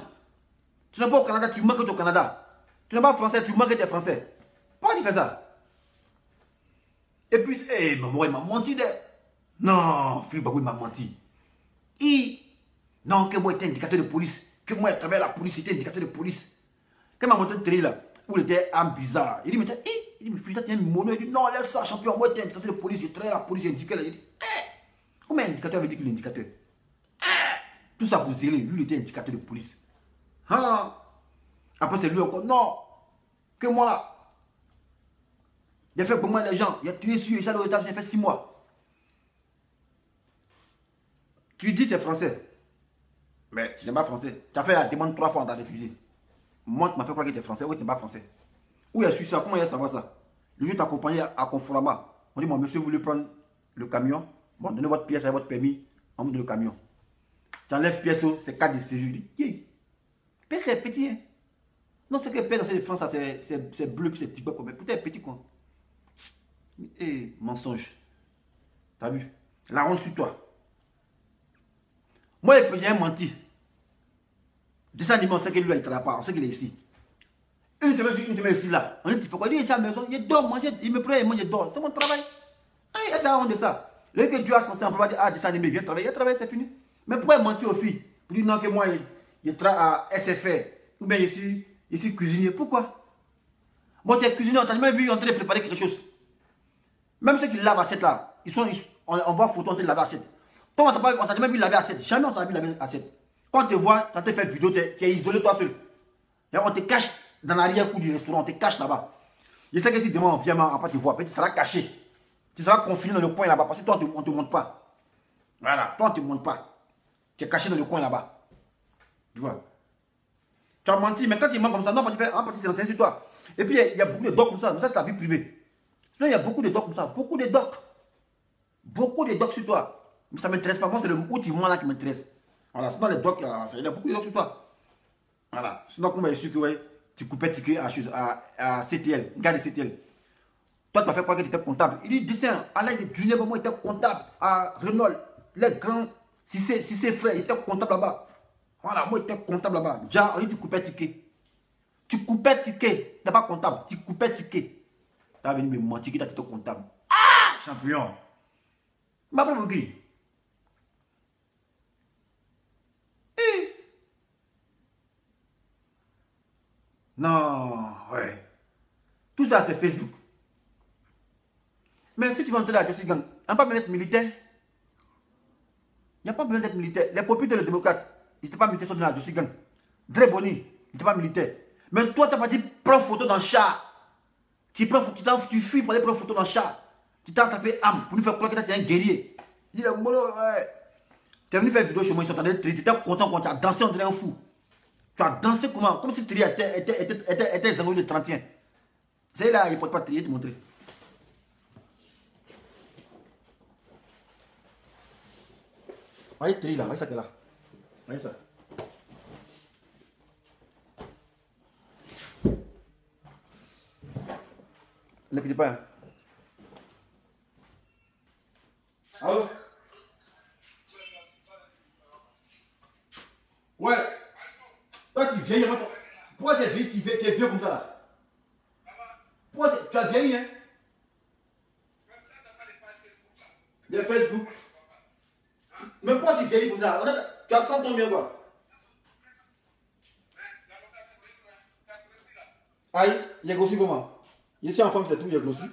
Tu n'es pas au Canada, tu manques ton Canada. Tu n'es pas français, tu manques tes français. Pourquoi tu fais ça? Et puis, maman, il m'a menti. Non, Philippe Bagou, il m'a menti. Non, que moi, j'étais indicateur de police. Que moi, à travers la police, j'étais indicateur de police. Quand il m'a montré le télé là, où il était un bizarre, il dit, mais Philippe, tu es un mono. Il dit, non, laisse ça, champion. Moi, j'étais indicateur de police. Je travaille à la police, j'ai indiqué là. Il dit, comment un indicateur avait dit qu'il est indicateur? Tout ça pour zéler, lui, il était indicateur de police. Après, c'est lui encore. Non, que moi là. J'ai fait pour moi les gens. Il a tué sur les aux États-Unis, j'ai fait 6 mois. Tu dis que tu es français. Mais tu n'es pas français. Tu as fait la demande 3 fois, on t'a refusé. Moi, tu m'as fait croire que tu es français. Oui, tu n'es pas français. Où est-ce que ça? Comment il a savoir ça? Le juge t'a accompagné à Conforama. On dit, mon monsieur, vous voulez prendre le camion? Bon, donnez votre pièce avec votre permis. On vous donne le camion. Tu enlèves pièce, c'est 4 de séjour. Il dit, pièce est petit, hein? Non, c'est que pièce dans cette France, c'est bleu, puis c'est petit peu comme. Peut-être petit, quoi. Mensonge. T'as vu? La honte sur toi. Moi, j'ai menti. Descends on sait que lui, il ne travaille pas. On sait qu'il est ici. Une semaine ici, là. On dit, tu fais quoi? Il est à la maison. Il dort, manger. Il me prend et moi, je dors. C'est mon travail. Il y a ça honte de ça. Là que Dieu a censé, on peut pas dire, descends animé, viens travailler. Il a travaillé, c'est fini. Mais pourquoi mentir aux filles? Pour dire non, que moi, je travaille à SFR. Ou bien je suis cuisinier. Pourquoi? Moi, tu es cuisinier, on t'a jamais vu en train de préparer quelque chose. Même ceux qui lavent assiette là, on voit photo en train de laver assiette. Toi, on t'a jamais vu laver assiette. Jamais on t'a vu laver assiette. Quand on te voit, tu as fait vidéo, tu es isolé toi seul. Et on te cache dans l'arrière-cour du restaurant, on te cache là-bas. Je sais que si demain on vient, on va te voir, tu seras caché. Tu seras confiné dans le coin là-bas parce que toi, on ne te montre pas. Voilà, toi, on ne te montre pas. Tu es caché dans le coin là-bas. Tu vois. Tu as menti, mais quand tu mens comme ça, non, tu fais un petit c'est sur toi. Et puis, il y a beaucoup de docs comme ça, mais ça, c'est ta vie privée. Sinon, il y a beaucoup de docs comme ça, beaucoup de docs. Beaucoup de docs sur toi. Mais ça ne m'intéresse pas. Moi, c'est le où tu mens là qui m'intéresse. Voilà, sinon les docs, il y a beaucoup de docs sur toi. Voilà. Sinon, comme je suis que ouais, tu coupais ticket à CTL, gars de CTL. Toi, tu as fait quoi que tu étais comptable? Il dit, dessin, Alain de Junior, moi, il était comptable à Renault. Les grands, si c'est frère, il était comptable là-bas. Voilà, moi, il était comptable là-bas. Déjà, on dit, tu coupais ticket. Tu coupais ticket. Tu n'es pas comptable, tu coupais ticket. Tu as venu me mentir que tu étais comptable. Ah, champion. Ma propre qui? Non, ouais. Tout ça, c'est Facebook. Mais si tu vas entrer là, Jesse Gang, il n'y a pas besoin d'être militaire. Il n'y a pas besoin d'être militaire. Les propriétaires des démocrates, ils n'étaient pas militaires sur la Jesse Gang. Dre Boni, il n'était pas militaire. Mais toi, tu n'as pas dit prends photo dans le char. Tu fuis pour aller prendre photo dans le char. Tu t'as tapé âme pour nous faire croire que tu es un guerrier. Il dit, ouais. Tu es venu faire une vidéo chez moi, ils sont en train de tu étais content quand tu as dansé, on dirait un fou. Tu as dansé comment? Comme si Tri était Zango de 31. C'est là, il ne porte pas Tri, te montrer. Voyez Tri là, voyez ça que là. Voyez ça. N'écoutez pas. Hein. Allô? Ouais. Toi, tu vieillis. Pourquoi tu es vieux comme ça là? Pourquoi tu as vieilli, hein? Le Facebook. Mais pourquoi tu vieillis comme ça? Tu as 100 ans bien quoi? Aïe, il a grossi comment? Je suis en forme, c'est tout, il a grossi.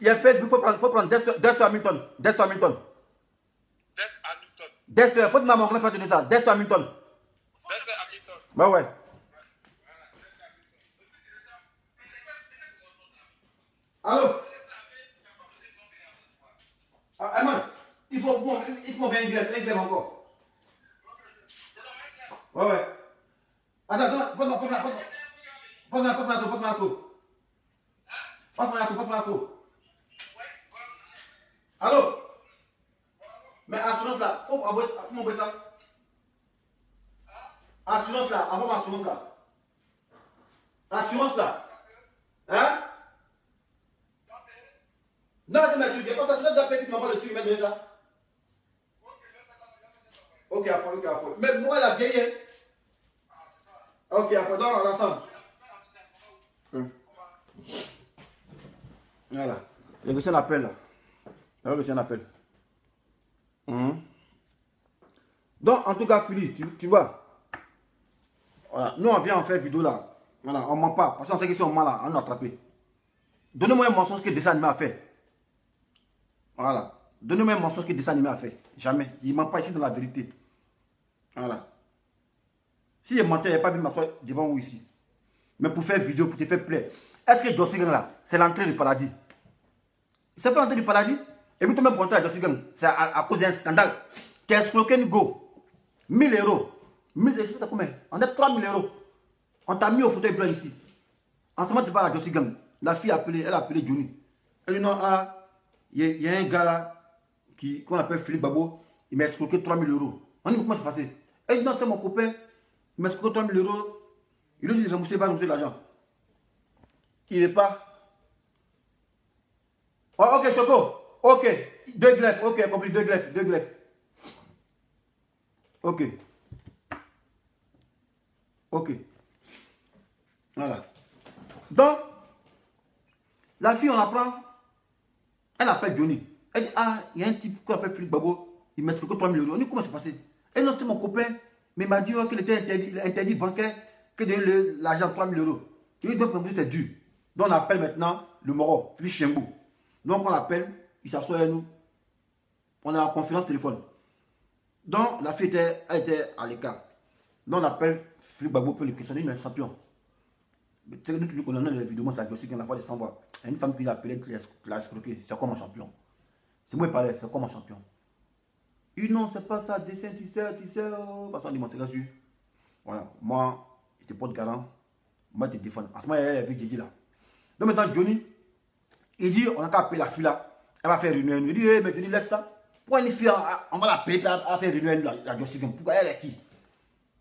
Il y a Facebook, il faut prendre Dexter Hamilton. Dexter Hamilton. Dexter, il faut que maman fasse de ça. Dexter Hamilton. Bah ouais. Allô? Ah, man, il faut bien anglais encore. Ouais. Attends, passe l'info. Allô? Mais assurance là, faut m'envoyer ça. Assurance là, envoie-moi assurance là. Assurance là. Hein? Non, tu m'as dit, pas ça, tu dois payer, tu m'envoies le truc, mais de ça. Ok, à fond, ok, à fond. Mais moi, la vieille, hein? Ok, à fond, dans l'ensemble. Voilà. Il y a reçu un appel là. Il y a reçu un appel. Donc, en tout cas, Philippe, tu vois. Voilà. Nous, on vient en faire vidéo là. Voilà, on ne ment pas. Parce qu'on sait que si on ment là, on a attrapé. Donnez-moi un mensonge que le dessin animé a fait. Voilà. Donnez-moi un mensonge que le dessin animé a fait. Jamais. Il ne ment pas ici dans la vérité. Voilà. Si il mentait, il n'y a pas vu m'asseoir devant vous ici. Mais pour faire vidéo, pour te faire plaisir. Est-ce que Jossy Gang là, c'est l'entrée du paradis? C'est pas l'entrée du paradis? Et puis toi même pour entrer à Jossy Gang, c'est à cause d'un scandale. Tu as escroqué une go. 1000 euros. 1000 euros, c'est combien? On a 3000 euros. On t'a mis au fauteuil blanc ici. En ce moment, tu parles à Jossy Gang. La fille elle a appelé Johnny. Elle dit non, il y a un gars là qu'on appelle Philippe Babo. Il m'a escroqué 3000 euros. On dit comment c'est passé? Elle dit non, c'est mon copain. Il m'a escroqué 3000 euros. Il lui dit rembourser l'argent. Il n'est pas. Oh, ok, Choco. Ok. 2 greffes. Ok, compris. 2 greffes. 2 greffes. Ok. Ok. Voilà. Donc, la fille, on la prend. Elle appelle Johnny. Elle dit, il y a un type qu'on appelle Philippe Babo. Il m'a expliqué 3000 euros. On dit, comment c'est passé? Elle non, c'était mon copain. Mais il m'a dit qu'il était interdit bancaire que de l'argent 3000 euros. Il dit, donc, c'est dur. Donc, on appelle maintenant le Moro, Philippe Chiembo. Donc, on l'appelle. Il s'assoit avec nous. On est en conférence téléphone. Donc, la fille elle était à l'écart. Donc, on appelle Philippe Babo pour le questionner, mais champion. Nous, tous qu'on a les vidéos, c'est la Jossy Gang, la voix de 100 voix. Il y a une femme qui l'a appelé, qui l'a escroqué. C'est quoi mon champion? C'est moi qui parlais, c'est quoi mon champion? Il dit non, c'est pas ça, dessin, tu sais. Façon de monter là-dessus. Voilà, moi, je te porte garant. Moi, je te défends. En ce moment, elle a vu Didi là. Donc maintenant, Johnny, il dit, on a qu'à appeler la fille là. Elle va faire une réunion. Il dit, mais Johnny, laisse ça. Pourquoi une fille, on va la payer à faire une réunion, la Jossy Gang? Pourquoi elle est qui?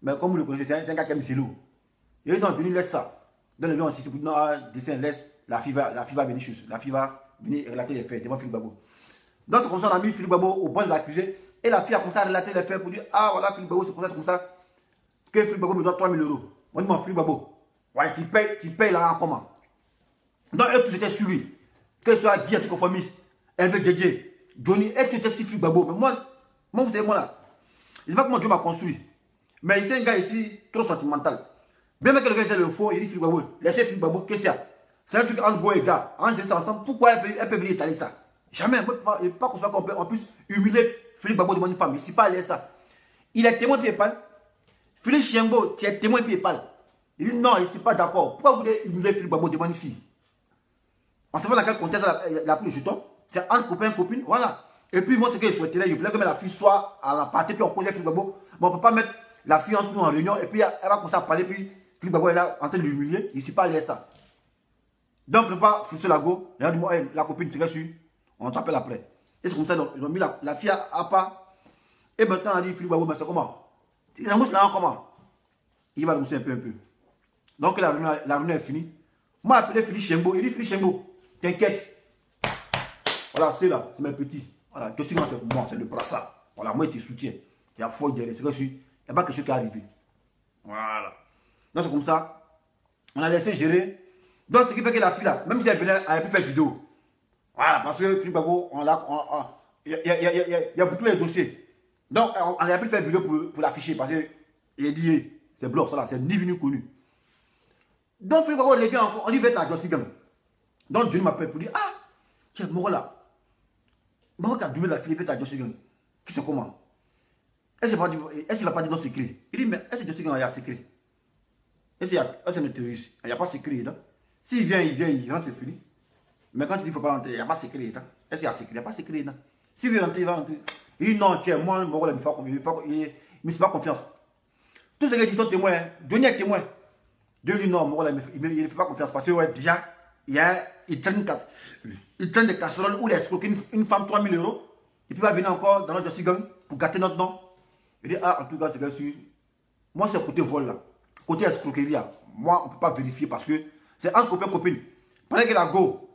Mais comme vous le connaissez, c'est un gars qui aime ses lots. Il dit, non, Johnny, laisse ça. Donc le gars insiste pour dire, non, dessin, laisse. La fille va venir chez la fille va venir relater les faits devant Philippe Babo. Donc c'est comme ça, on a mis Philippe Babo au banc des accusés. Et la fille a commencé à relater les faits pour dire, voilà, Philippe Babo, c'est comme ça que Philippe Babo me doit 3000 euros. On dit, mon Philippe Babo, ouais, tu payes là en comment? Donc, et tu étais sur lui. Que ce soit Guy anticonformiste, MVDJ, Johnny, et tu étais sur Philippe Babo. Mais moi, vous savez, moi là, je ne sais pas comment Dieu m'a construit. Mais c'est un gars ici, trop sentimental. Bien que le gars était le faux, il dit Philippe Babo, laissez Philippe Babo, qu'est-ce qu'il y a? C'est un truc entre go et gars, on reste ensemble, pourquoi elle peut venir étaler ça? Jamais, il ne peut pas qu'on puisse humilier Philippe Babo devant une femme, il ne s'est pas allé ça. Il est témoin de PayPal. Philippe Chiembo, tu es témoin de PayPal. Il dit non, il ne suis pas d'accord. Pourquoi vous voulez humilier Philippe Babo devant une fille? On sait pas dans quel contexte il a pris le jeton. C'est entre copain et copine, voilà. Et puis moi, ce que je souhaiterais, je voulais que la fille soit à la partie, puis on pose Philippe Babo. Mais on ne peut pas mettre la fille entre nous en réunion, et puis elle va commencer à parler, puis Philippe Babo est là en train de l'humilier. Il ne s'est pas allé ça. Donc, ne pas frustrer la go. Et on dit, moi, la copine, c'est sûr. On t'appelle après. Et c'est comme ça, ils ont mis la fille à part. Et maintenant, on a dit, Philippe Babo, mais c'est comment? Il rembourse là comment? Il va rembourser un peu. Donc, la réunion est finie. Moi, appelé Philippe Chiembo. Il dit, Philippe Chiembo, t'inquiète. Voilà, c'est là, c'est mes petits. Voilà, je suis c'est pour moi, c'est le brassard. Voilà, moi, je te soutiens. Il y a foi derrière, c'est que il n'y a pas quelque chose qui est arrivé. Voilà. Donc, c'est comme ça. On a laissé gérer. Donc, ce qui fait que la fille là, même si elle venait, elle a pu faire vidéo. Voilà, parce que Philippe Babo, il y a bouclé les dossiers. Donc, on a pu faire vidéo pour l'afficher parce qu'il a dit, c'est bloc, ça là, c'est ni venu ni connu. Donc, Philippe Babo, il vient encore, on y va être à Jossy Gang. Donc, Johnny m'appelle pour dire, tiens, Moro là. Moro qui a doublé la fille, il fait à Jossy Gang. Qui c'est comment? Est-ce qu'il n'a pas dit non secret? Il dit, mais est-ce que Jossy Gang, il y a secret? Est-ce qu'il y a un terroriste? Il n'y a pas secret, non? S'il vient, il rentre, c'est fini. Mais quand il dit qu'il ne faut pas rentrer, il n'y a pas secret, non? Est-ce qu'il y a secret? Il n'y a pas secret, non? S'il veut rentrer, il va rentrer. Il dit, non, tiens, moi, Moro, il ne me fait pas confiance. Tous ceux qui sont témoins, Johnny est témoin. Dieu dit non, Moro, il ne fait pas confiance parce que, ouais, déjà, il traîne des casseroles où il a escroqué une femme 3000 euros. Et puis il va venir encore dans notre Jossy Gang pour gâter notre nom. Il dit, en tout cas, c'est que moi, c'est côté vol là. Côté escroquerie là. Moi, on ne peut pas vérifier parce que c'est un copain copine. Pendant qu'elle a go,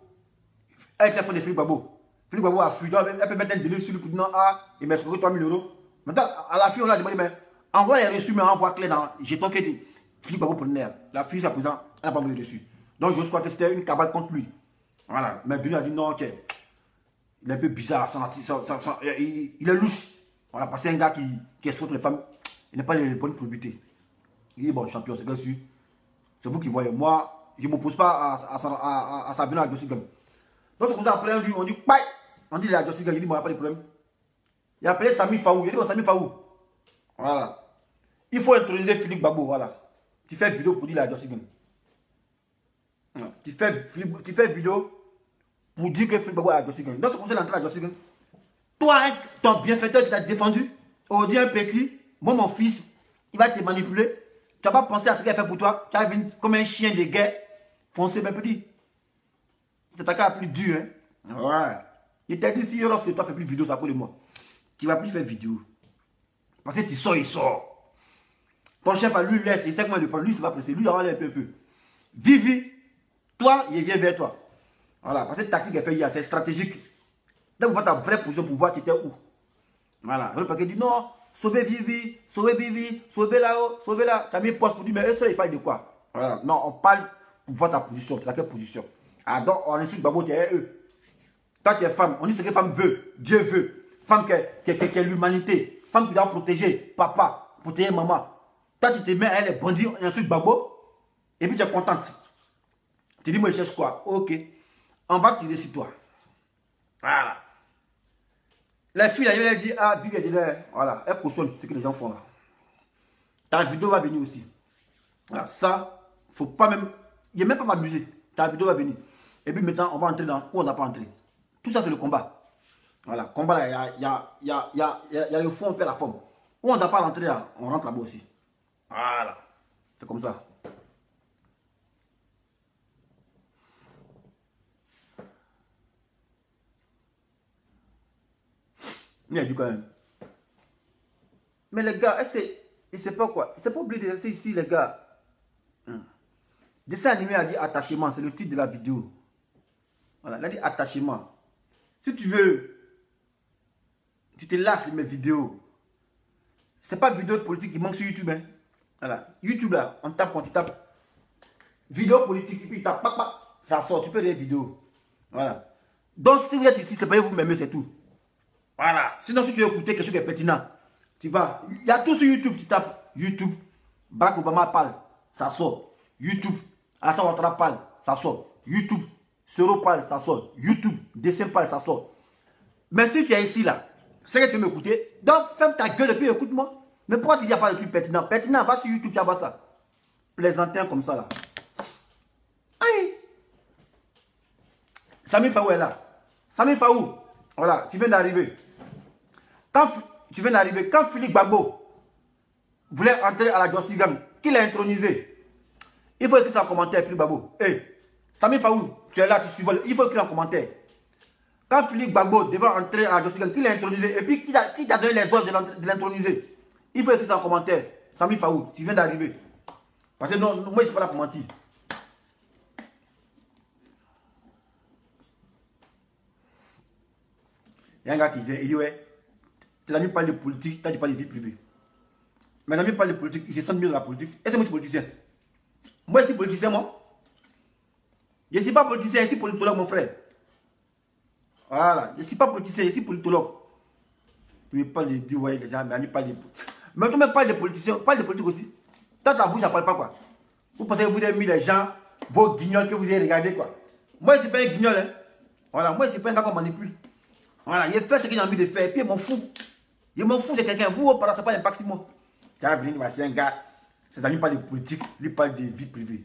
elle était fan de Philippe Babo. Philippe Babo a fui. Elle peut mettre un délai sur lui pour dire non, il m'a escroqué 3000 euros. Maintenant, à la fille, on a demandé, mais envoie les reçus, mais envoie clair dans jeton qui était Philippe Gbagbo pour le nerf. La fille, sa présent, elle n'a pas envoyé les reçus. Donc, je crois que c'était une cabale contre lui. Voilà. Mais Denis a dit non, ok. Il est un peu bizarre, il est louche. Voilà, parce que c'est un gars qui exploite les femmes. Il n'a pas les bonnes probabilités. Il est bon champion, c'est bien sûr. C'est vous qui voyez. Moi, je ne m'oppose pas à sa venue à Jossi Gang. Donc, c'est comme ça, après, on dit, bye. On dit, il est à Jossi Gang. Il dit, bon, il n'y a pas de problème. Il a appelé Sami Faou. Il dit, bon, Sami Faou. Voilà. Il faut introniser Philippe Gbagbo, voilà. Tu fais vidéo pour dire il est à Jossi Gang. Tu fais vidéo pour dire que Philippe Gbagbo est à Jossi Gang. Donc, c'est comme ça, il est entré à Jossi Gang. Toi, ton bienfaiteur qui t'a défendu, on dit un petit, moi, mon fils, il va te manipuler. Tu n'as pas pensé à ce qu'il a fait pour toi. Tu as vu comme un chien de guerre. Foncé, mais petit. C'est ta cas plus dur, hein. Ouais. Il t'a dit, si lorsque toi fais plus de vidéo, ça pour de moi. Tu ne vas plus faire vidéo. Parce que tu sors, il sort. Ton chef, à lui, laisse. Il sait comment il le prend. Lui, c'est pas pressé. Lui, il va aller un peu. Vivi, toi, il vient vers toi. Voilà. Parce que cette tactique est faite hier, c'est stratégique. Donc, voir ta vraie position pour voir tu étais où. Voilà. Le paquet dit non, sauvez Vivi, sauvez là-haut, sauvez là. Tu as mis un poste pour dire, mais eux, il parle de quoi? Voilà. Non, on parle pour voir ta position. Tu as quelle position? Ah, donc, on insulte Gbagbo, tu es eux. Toi, tu es femme. On dit ce que femme veut. Dieu veut. Femme qui est l'humanité. Femme qui doit protéger papa, protéger maman. Toi, tu te mets à les bandits, on insulte Gbagbo. Et puis, tu es contente. Tu dis, moi, je cherche quoi? Ok. On va tirer sur toi. Voilà. Les filles, là, je leur dis, ah, Vivi, voilà, elle cautionne ce que les gens font là. Ta vidéo va venir aussi. Voilà, ça, faut pas même, il n'y a même pas m'amuser. Ta vidéo va venir. Et puis maintenant, on va entrer dans où on n'a pas entré. Tout ça, c'est le combat. Voilà, combat là, il y a le fond, on perd la forme. Où on n'a pas rentré là, on rentre là-bas aussi. Voilà. C'est comme ça. Il a dit quand même. Mais les gars, c'est pas quoi? C'est pas oublié de rester ici, les gars. Dessin animé a dit attachement, c'est le titre de la vidéo. Voilà, il a dit attachement. Si tu veux, tu te lasses de mes vidéos. C'est pas vidéo politique qui manque sur YouTube. Hein. Voilà, YouTube là, on tape, quand tu tapes vidéo politique, et puis tu tapes, ça sort, tu peux les vidéos. Voilà. Donc si vous êtes ici, c'est pas vous m'aimez, c'est tout. Voilà. Sinon, si tu veux écouter quelque chose qui est pertinent, tu vas. Il y a tout sur YouTube. Tu tapes YouTube. Barack Obama parle. Ça sort. YouTube. Alassane Ouattara parle. Ça sort. YouTube. Soro parle. Ça sort. YouTube. Dessin parle. Ça sort. Mais si tu es ici là, c'est que tu veux m'écouter. Donc, ferme ta gueule et puis écoute-moi. Mais pourquoi tu dis pas de trucs pertinents? Pertinent, va sur YouTube, tu vas voir ça. Plaisantin comme ça là. Aïe. Sami Faou est là. Sami Faou. Voilà, tu viens d'arriver. Quand Philippe Gbagbo voulait entrer à la Jossi Gang, qui l'a intronisé, il faut écrire ça en commentaire, Philippe Gbagbo. Hey, Sami Faou, tu es là, tu survoles, il faut écrire en commentaire. Quand Philippe Gbagbo devait entrer à la Jossi Gang, qui l'a intronisé, et puis qui t'a donné les ordres de l'introniser, il faut écrire ça en commentaire. Sami Faou, tu viens d'arriver. Parce que non, moi, je ne suis pas là pour mentir. Il y a un gars qui vient, il dit ouais, tes amis parlent de politique, toi tu parles de vie privée. Mes amis parlent de politique, ils se sentent mieux de la politique. Est-ce que moi je suis politicien? Moi je suis politicien, moi. Je ne suis pas politicien, je suis politologue, mon frère. Voilà, je ne suis pas politicien, je suis politologue. Tu ne parles de dire ouais, les gens, mes amis parlent de politique. Mais toi même parle de politiciens, parle de politique aussi. Toi ta bouche, ça ne parle pas quoi. Vous pensez que vous avez mis les gens, vos guignols que vous avez regardé quoi. Moi je ne suis pas un guignol, hein. Voilà, moi je ne suis pas un gars qu'on manipule. Voilà, il fait ce qu'il a envie de faire, et puis il m'en fout. Il m'en fout de quelqu'un. Vous, par là, ça n'a pas d'impact sur moi. Tu vas venir, c'est un gars, ses amis parlent de politique, lui parle de vie privée.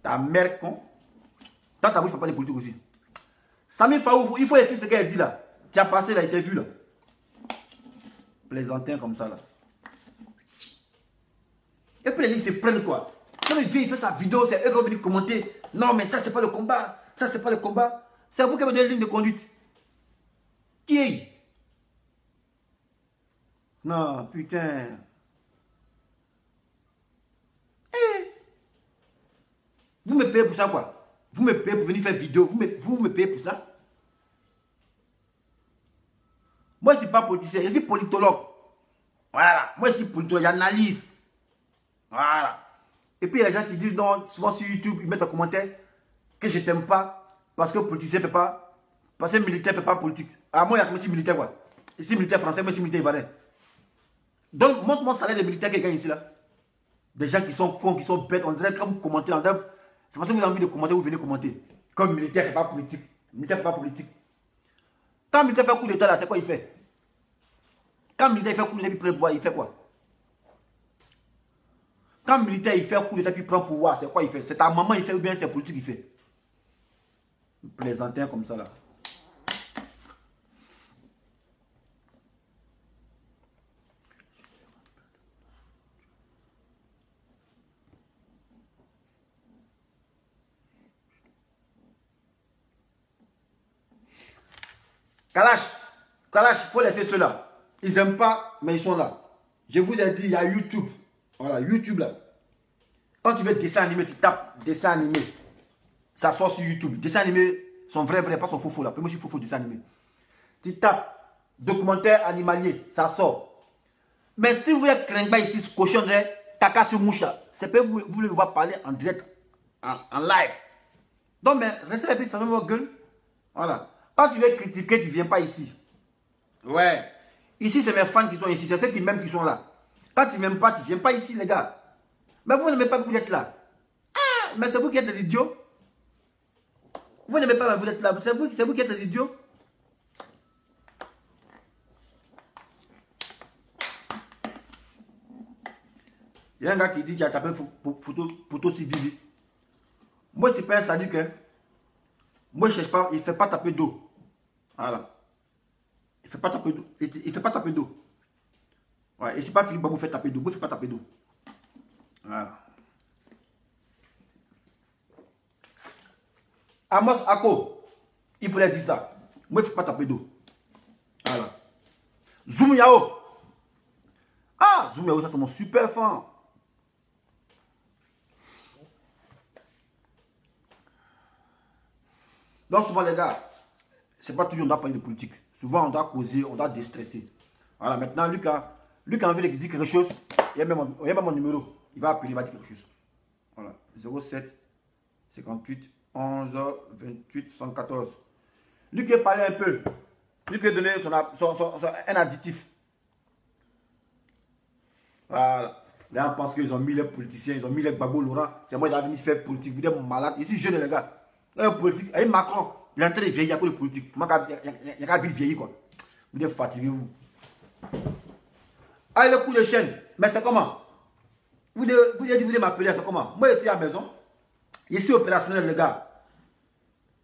Ta mère, con. Toi, ta bouche, tu parles de politique aussi. Sami Faou, il faut écrire ce qu'elle dit là. Tu as passé là, il t'a vu là. Plaisantin comme ça là. Et puis les gens, ils se prennent quoi. Quand il vient, il fait sa vidéo, c'est eux qui vont venir commenter. Non, mais ça, c'est pas le combat. Ça, c'est pas le combat. C'est vous qui avez donné la ligne de conduite. Qui est? Non, putain. Hey. Vous me payez pour ça quoi? Vous me payez pour venir faire vidéo. Vous me payez pour ça? Moi, je ne suis pas politicien, je suis politologue. Voilà. Moi, je suis politique, j'analyse. Voilà. Et puis, il y a des gens qui disent, non, souvent sur YouTube, ils mettent un commentaire que je t'aime pas parce que politicien ne fait pas, parce que militaire ne fait pas politique. Ah, moi, il y a comme si militaire, quoi. Ici, militaire français, moi, ici, militaire ivoirien. Donc, montre-moi le salaire des militaires qui gagnent ici, là. Des gens qui sont cons, qui sont bêtes. On dirait que quand vous commentez, c'est parce que vous avez envie de commenter, vous venez commenter. Comme militaire ne fait pas politique. Militaire ne fait pas politique. Quand militaire fait un coup d'état, là, c'est quoi il fait? Quand militaire fait un coup d'état, il prend le pouvoir, il fait quoi? Quand militaire il fait un coup d'état, puis il prend le pouvoir, c'est quoi il fait? C'est ta maman il fait ou bien c'est politique il fait? Plaisantin comme ça là. Kalash, Kalash, il faut laisser ceux-là. Ils n'aiment pas, mais ils sont là. Je vous ai dit, il y a YouTube. Voilà, YouTube là. Quand tu veux dessin animé, tu tapes dessin animé. Ça sort sur YouTube. Dessin animé, son vrai, pas son faux là. Moi, je suis faux dessin animé. Tu tapes documentaire animalier, ça sort. Mais si vous êtes craigba ici, ce cochon de caca sur moucha, c'est pas vous voulez voir parler en direct, en live. Donc, mais restez là, puis fermez votre gueule. Voilà. Quand tu veux critiquer, tu ne viens pas ici. Ouais. Ici, c'est mes fans qui sont ici. C'est ceux qui m'aiment qui sont là. Quand tu ne m'aimes pas, tu ne viens pas ici, les gars. Mais vous n'aimez pas que vous êtes là. Ah, mais c'est vous qui êtes des idiots. Vous n'aimez pas, mais vous êtes là. C'est vous qui êtes des idiots. Il y a un gars qui dit qu'il a tapé photo civile. Moi, c'est pas un sadique. Hein. Moi, je ne cherche pas. Il ne fait pas taper d'eau. Voilà. Il ne fait pas taper d'eau. Il fait pas taper d'eau. Ouais, et c'est pas Philippe Babou fait taper d'eau. Moi, je ne fais pas taper d'eau. Voilà. Amos Ako, il voulait dire ça. Moi, je ne fais pas taper d'eau. Voilà. Zoom Yao. Ah, Zoom Yao, ça c'est mon super fan. Donc souvent les gars, c'est pas toujours on doit parler de politique. Souvent on doit causer, on doit déstresser. Voilà, maintenant Lucas a envie de dire quelque chose, il y a même mon numéro. Il va appeler, il va dire quelque chose. Voilà, 07 58 11 28 114. Lucas parlait un peu. Lucas donné un additif. Voilà. Là, on pense qu'ils ont mis les politiciens, ils ont mis les Gbagbo Laurent. C'est moi qui vais venir faire politique. Vous êtes malade. Ici, jeune, les gars. Un politique. Et Macron, il est en train de vieillir, il y a que le politique. Moi, il y a qu'à vieillir, quoi. Vous êtes fatigué, vous. Ah, le coup de chaîne. Mais c'est comment? Vous devez m'appeler, c'est comment? Moi, ici à la maison, ici opérationnel, les gars.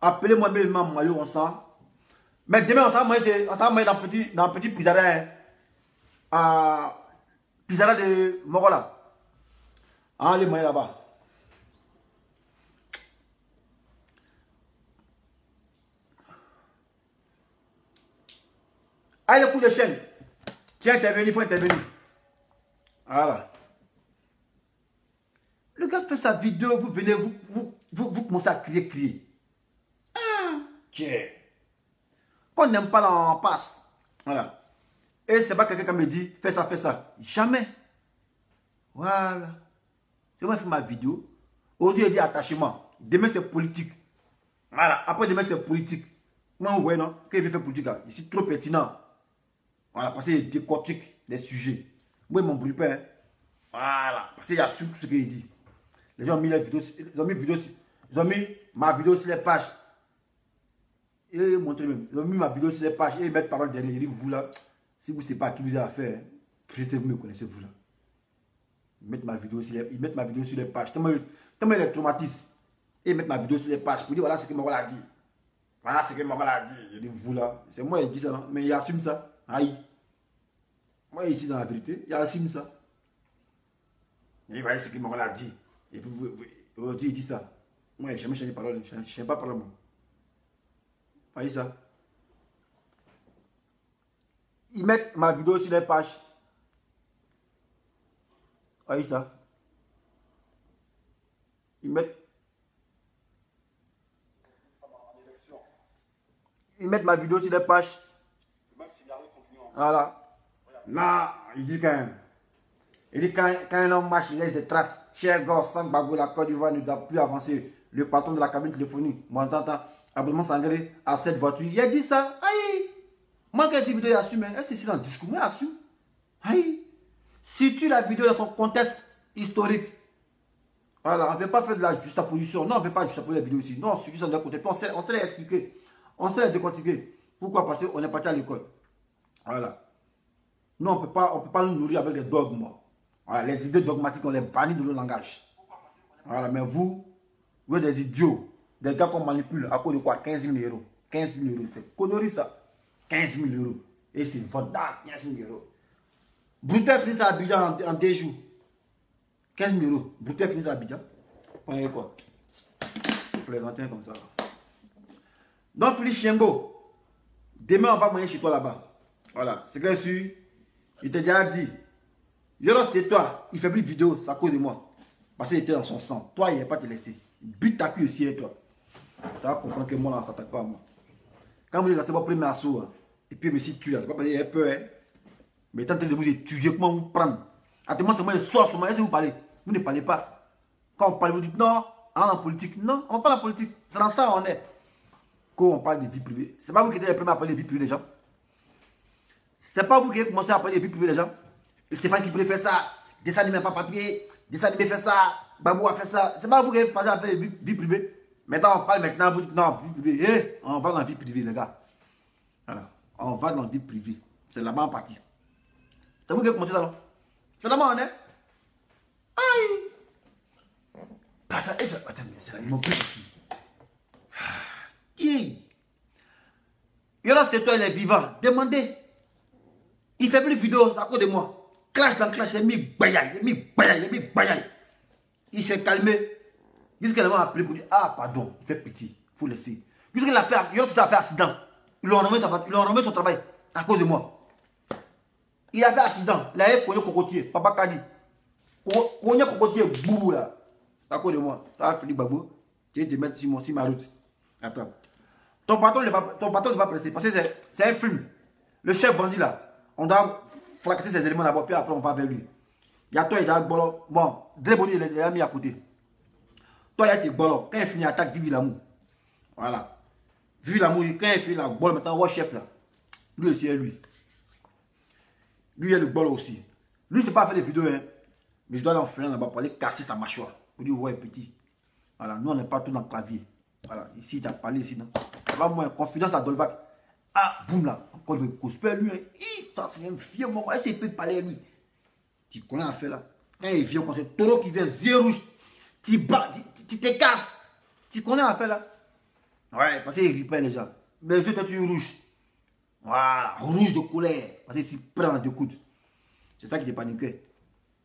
Appelez-moi bien, maillot, on sent. Mais demain, on s'en va dans un petit pizarra. Hein. Pizarra de Morola. Ah, les moyens là-bas. Ah, le coup de chaîne. Tiens, intervenir, il faut intervenir. Voilà. Le gars fait sa vidéo, vous venez, vous commencez à crier. Ah, tiens. Qu'on n'aime pas, là, on passe. Voilà. Et c'est pas quelqu'un qui me dit, fais ça. Jamais. Voilà. C'est moi qui fais ma vidéo. Aujourd'hui, il dit attachement. Demain, c'est politique. Voilà. Après, demain, c'est politique. Moi, vous voyez, non? Quand il veut faire politique, là, je suis trop pertinent. Voilà. Parce qu'il décortique les sujets. Moi, ils m'en brûle pas. Hein. Voilà. Parce qu'il y a su tout ce qu'il dit. Les gens ont mis les vidéos, ils ont mis ma vidéo sur les pages. Et montrer même. Ils ont mis ma vidéo sur les pages et ils mettent parole derrière. Ils disent, vous là, si vous ne savez pas à qui vous avez affaire, vous me connaissez, vous là. Ils mettent ma vidéo sur les pages. Tellement ils les traumatisent. Et ils mettent ma vidéo sur les pages pour dire, voilà ce que Morola a dit. Voilà ce que Morola a dit. Je dis, vous là, c'est moi qui dis ça, non? Mais il assume ça. Aïe. Moi, ici, dans la vérité, il assume ça. Il dit, voilà ce que Morola a dit. Et puis, vous dites, il dit ça. Moi, je n'ai jamais changé de parole. Je n'aime pas parler, moi. Voyez ça. Ils mettent ma vidéo sur les pages. Voyez ça. Ils mettent ma vidéo sur les pages. Voilà. Non, il dit quand même. Il dit quand un homme marche, il laisse des traces. Cher gosse, sans Gbagbo, la Côte d'Ivoire ne doit plus avancer. Le patron de la cabine téléphonique, m'entend, abonnement sangré à cette voiture. Il a dit ça. Aïe. Moi, quand il dit vidéo, il assume. C'est dans le discours, mais il assume. Aïe. Si tu la vidéo dans son contexte historique. Voilà, on ne veut pas faire de la juxtaposition. Non, on ne veut pas juxtaposer la vidéo ici. Non, celui sur notre côté. On sait les expliquer. On sait les décortiquer. Pourquoi? Parce qu'on est parti à l'école. Voilà. Non, on ne peut pas nous nourrir avec des dogmes. Voilà, les idées dogmatiques, on les bannit de nos langage. Voilà, mais vous êtes des idiots. Des gars qu'on manipule à cause de quoi? 15 000 euros. 15 000 euros, c'est connerie ça. 15 000 euros. Et c'est vendable, 15 000 euros. Brutel finit à Abidjan en 2 jours. 15 000 euros. Brutel finit à Abidjan. Prenez quoi? Plaisantin comme ça. Donc, Philippe Chiengo, demain on va manger chez toi là-bas. Voilà, c'est que sûr. Il t'a déjà dit. Yoros, c'était toi. Il fait plus de vidéos, c'est à cause de moi. Parce qu'il était dans son sang. Toi, il n'a pas te laissé. Bute ta cul aussi et toi. Tu vas comprendre que moi, là, on ne s'attaque pas à moi. Quand vous laissez votre premier assaut, hein, et puis, monsieur, tu c'est pas parce qu'il a peur, hein. Mais tentez de vous étudier, comment vous prendre. Attends, c'est moi, je sors sur moi, est-ce que vous parlez? Vous ne parlez pas. Quand on parle, vous dites non, en politique. Non, on parle en politique. C'est dans ça on est. Quand on parle de vie privée, c'est pas vous qui êtes les premiers à parler de vie privée des gens. C'est pas vous qui avez commencé à parler de vie privée des gens. Et Stéphane qui préfère ça. Dessin animé pas papier. Dessin animé fait ça. Babou a fait ça. C'est pas vous qui avez parlé de vie privée. Maintenant, on parle maintenant, vous dites non, vie privée. Eh, on va dans la vie privée, les gars. Voilà. On va dans la vie privée. C'est là-bas en partie. C'est vous qui avez commencé ça, là. C'est là-bas on est. Aïe. Attends, mais c'est là, ils m'ont pris. Yoros, c'est toi, il est vivant. Demandez. Il fait plus de vidéos à cause de moi. Clash dans clash, il a mis bayaille, il s'est calmé. Jusqu'à m'a appelé pour dire, ah, pardon, il fait pitié, il faut laisser. Jusqu'à a fait, Yoros a fait accident. Ils l'ont remis son travail à cause de moi. Il a fait accident. Il a eu cocotier, Papa Kadi. Cocotier, boubou là. C'est à cause de moi. Ça a Philippe Babou. Tu viens te mettre sur ma route. Attends. Ton patron ne va pas pressé. Parce que c'est un film. Le chef bandit là. On doit fracasser ses éléments d'abord, puis après on va vers lui. Il y a toi, il y a Bolo. Bon, Dréboni, il l'a mis à côté. Toi, il y a tes Bolo. Quand il finit l'attaque, Vivi l'amour. Voilà. Vivi l'amour, quand il finit la Bolo, maintenant, on chef là. Lui aussi, est lui. Lui, il y a le Bolo aussi. Lui, c'est pas faire des vidéos, hein. Mais je dois aller en frein là-bas pour aller casser sa mâchoire. Pour dire, ouais, petit. Voilà, nous, on n'est pas tout dans le clavier. Voilà, ici, tu as parlé ici, non. Là, moi, confidence à Dolvac. Ah, boum là. Quand je vais cosper lui, ça c'est un vieux moment. Est-ce qu'il peut parler lui? Tu connais l'affaire là. Quand il vient, quand c'est taureau qui vient, yeux rouge, tu te casses. Tu connais l'affaire là? Ouais, parce qu'il répète les gens. Mais les yeux sont rouges. Voilà, rouge de colère. Parce qu'il prend de coudes. C'est ça qui te paniquait.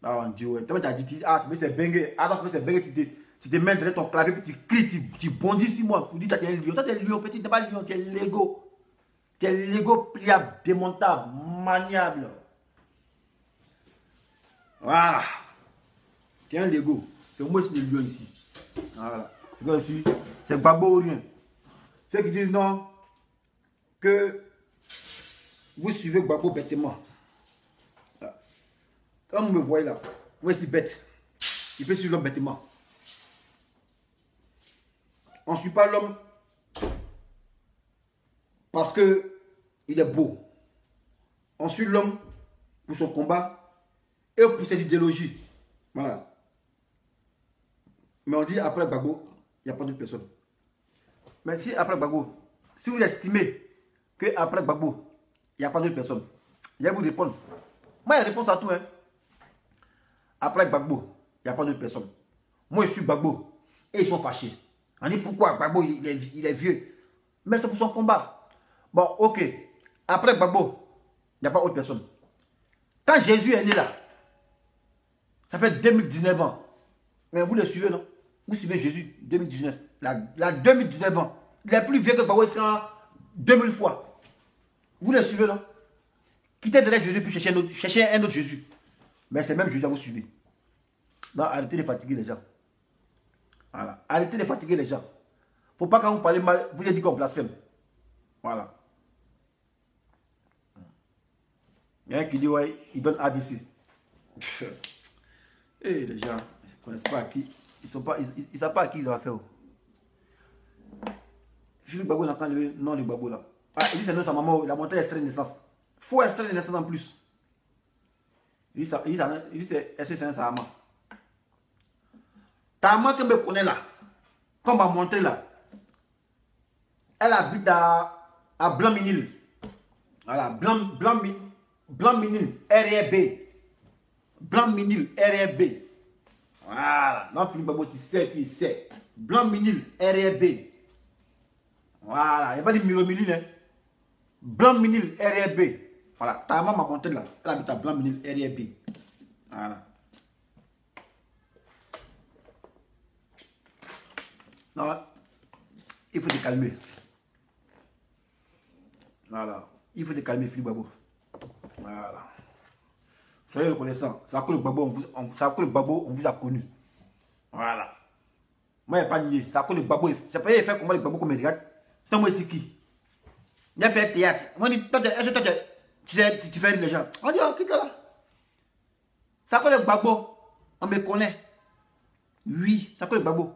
Ah, on dit, ouais. Toi, tu as dit, ah, mais c'est bengue. Ah, non, c'est bengue, tu te mets derrière ton clavier, puis tu cries, tu bondis 6 mois pour dire que tu es un lion. Toi, tu es un lion, petit, tu n'es pas un lion, tu es Lego. Tu es Lego pliable, démontable, maniable. Voilà. Tu es un Lego. C'est moi qui suis le lion ici. Voilà. C'est quoi ici? C'est Gbagbo ou rien. Ceux qui disent non, que vous suivez Gbagbo bêtement. Comme vous me voyez là, moi je suis bête. Il peut suivre l'homme bêtement. On ne suit pas l'homme parce que il est beau. On suit l'homme pour son combat et pour ses idéologies. Voilà. Mais on dit après Gbagbo, il n'y a pas d'autre personne. Mais si après Gbagbo, si vous estimez qu'après Gbagbo, il n'y a pas d'autre personne, je vais vous répondre. Moi, je réponds à tout. Hein. Après Gbagbo, il n'y a pas d'autre personne. Moi, je suis Gbagbo. Et ils sont fâchés. On dit pourquoi Gbagbo, il est vieux. Mais c'est pour son combat. Bon, ok. Après Gbagbo, il n'y a pas autre personne. Quand Jésus est né là, ça fait 2019 ans. Mais vous le suivez, non? Vous suivez Jésus, 2019. La 2019 ans. Il est plus vieux que Gbagbo, c'est en 2000 fois. Vous le suivez, non? Quittez derrière Jésus puis cherchez un autre Jésus. Mais c'est même Jésus à vous suivez. Non, arrêtez de fatiguer les gens. Voilà. Arrêtez de fatiguer les gens. Faut pas quand vous parlez mal, vous avez dit qu'on blasphème. Voilà. Il y a un qui dit, ouais, il donne ABC. Et les gens, ils ne connaissent pas à qui. Ils ne savent pas à qui ils ont affaire. Philippe Gbagbo n'a pas levé non de Gbagbo là. Ah, il dit c'est non sa maman, il a montré l'extrait de naissance. Faut extrait de naissance en plus. Il dit c'est sa maman. Ta maman que me connaît là, qu'on m'a montré là, elle habite à Blanc-Minil. Voilà, Blanc-Minil, RRB. Blanc-Minil, RRB. Voilà, donc Philippe Gbagbo tu sais, puis il sait. Blanc-Minil, RRB. Voilà, il n'y a pas de Milo-Minil, hein. Blanc-Minil, RRB. Voilà, ta maman m'a montré là. Elle habite à Blanc-Minil, RRB. Voilà. Non, il faut te calmer. Voilà, il faut te calmer, Philippe Gbagbo. Voilà. Soyez reconnaissants. Ça que le Gbagbo, on vous a connu. Voilà. Moi, il n'y a pas nié. Ça que le Gbagbo, c'est pas faire comment le Gbagbo comme il regarde. C'est moi, c'est qui? Il a fait théâtre. Moi, je dis, est-ce que tu fais les gens? On dit, oh, quitte là. Ça que le Gbagbo, on me connaît. Oui, ça que le Gbagbo.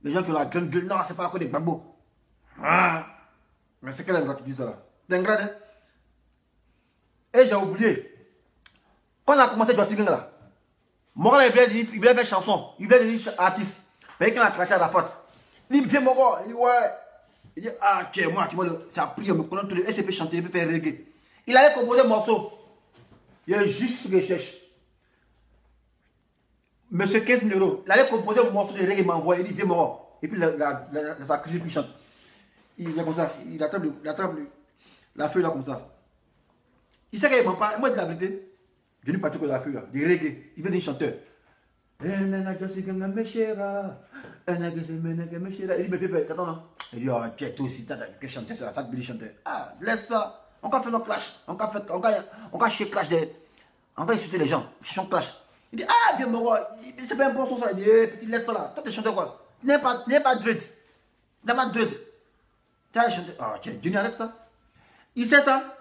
Les gens qui ont la grande gueule, non, c'est pas que le Gbagbo. Ah. Mais c'est quel ingrat qui dit ça là? C'est ingrat, hein? Et j'ai oublié. Quand on a commencé Jossy Gang là, Moro là, il voulait faire chanson, il voulait devenir artiste. Mais quand on a craché à la faute, il me dit Moro, il dit ouais. Il dit ah, tiens, moi, ça a pris, on me connaît tous les SCP chanter, il peut faire reggae. Il allait composer un morceau. Il y a juste ce que je cherche. Monsieur 15 000 €, il allait composer un morceau de reggae, il m'envoie, il dit viens Moro. Et puis sa cuisine, puis il chante. Il est comme ça, il attrape la feuille là comme ça. Il sait qu'il ne ment pas, moi je dis la vérité. Je n'ai pas tout que la feuille là, des reggae, il vient d'un chanteur. Il dit, mais Pépé, attends non. Il dit, oh, tu es toi aussi, tu chanter ça, tu as chanter. Ah, laisse ça. On va faire nos clash. On va chez clash on va insulter les gens. Cherchons clash. Il dit, ah, viens Moro, c'est pas un bon son ça. Il dit, petit, laisse ça là. Toi, tu chantes quoi? Tu n'es pas dread. Tu n'es pas dread. Tu as chanté. Ah, tiens, Johnny, arrête ça. Il sait ça.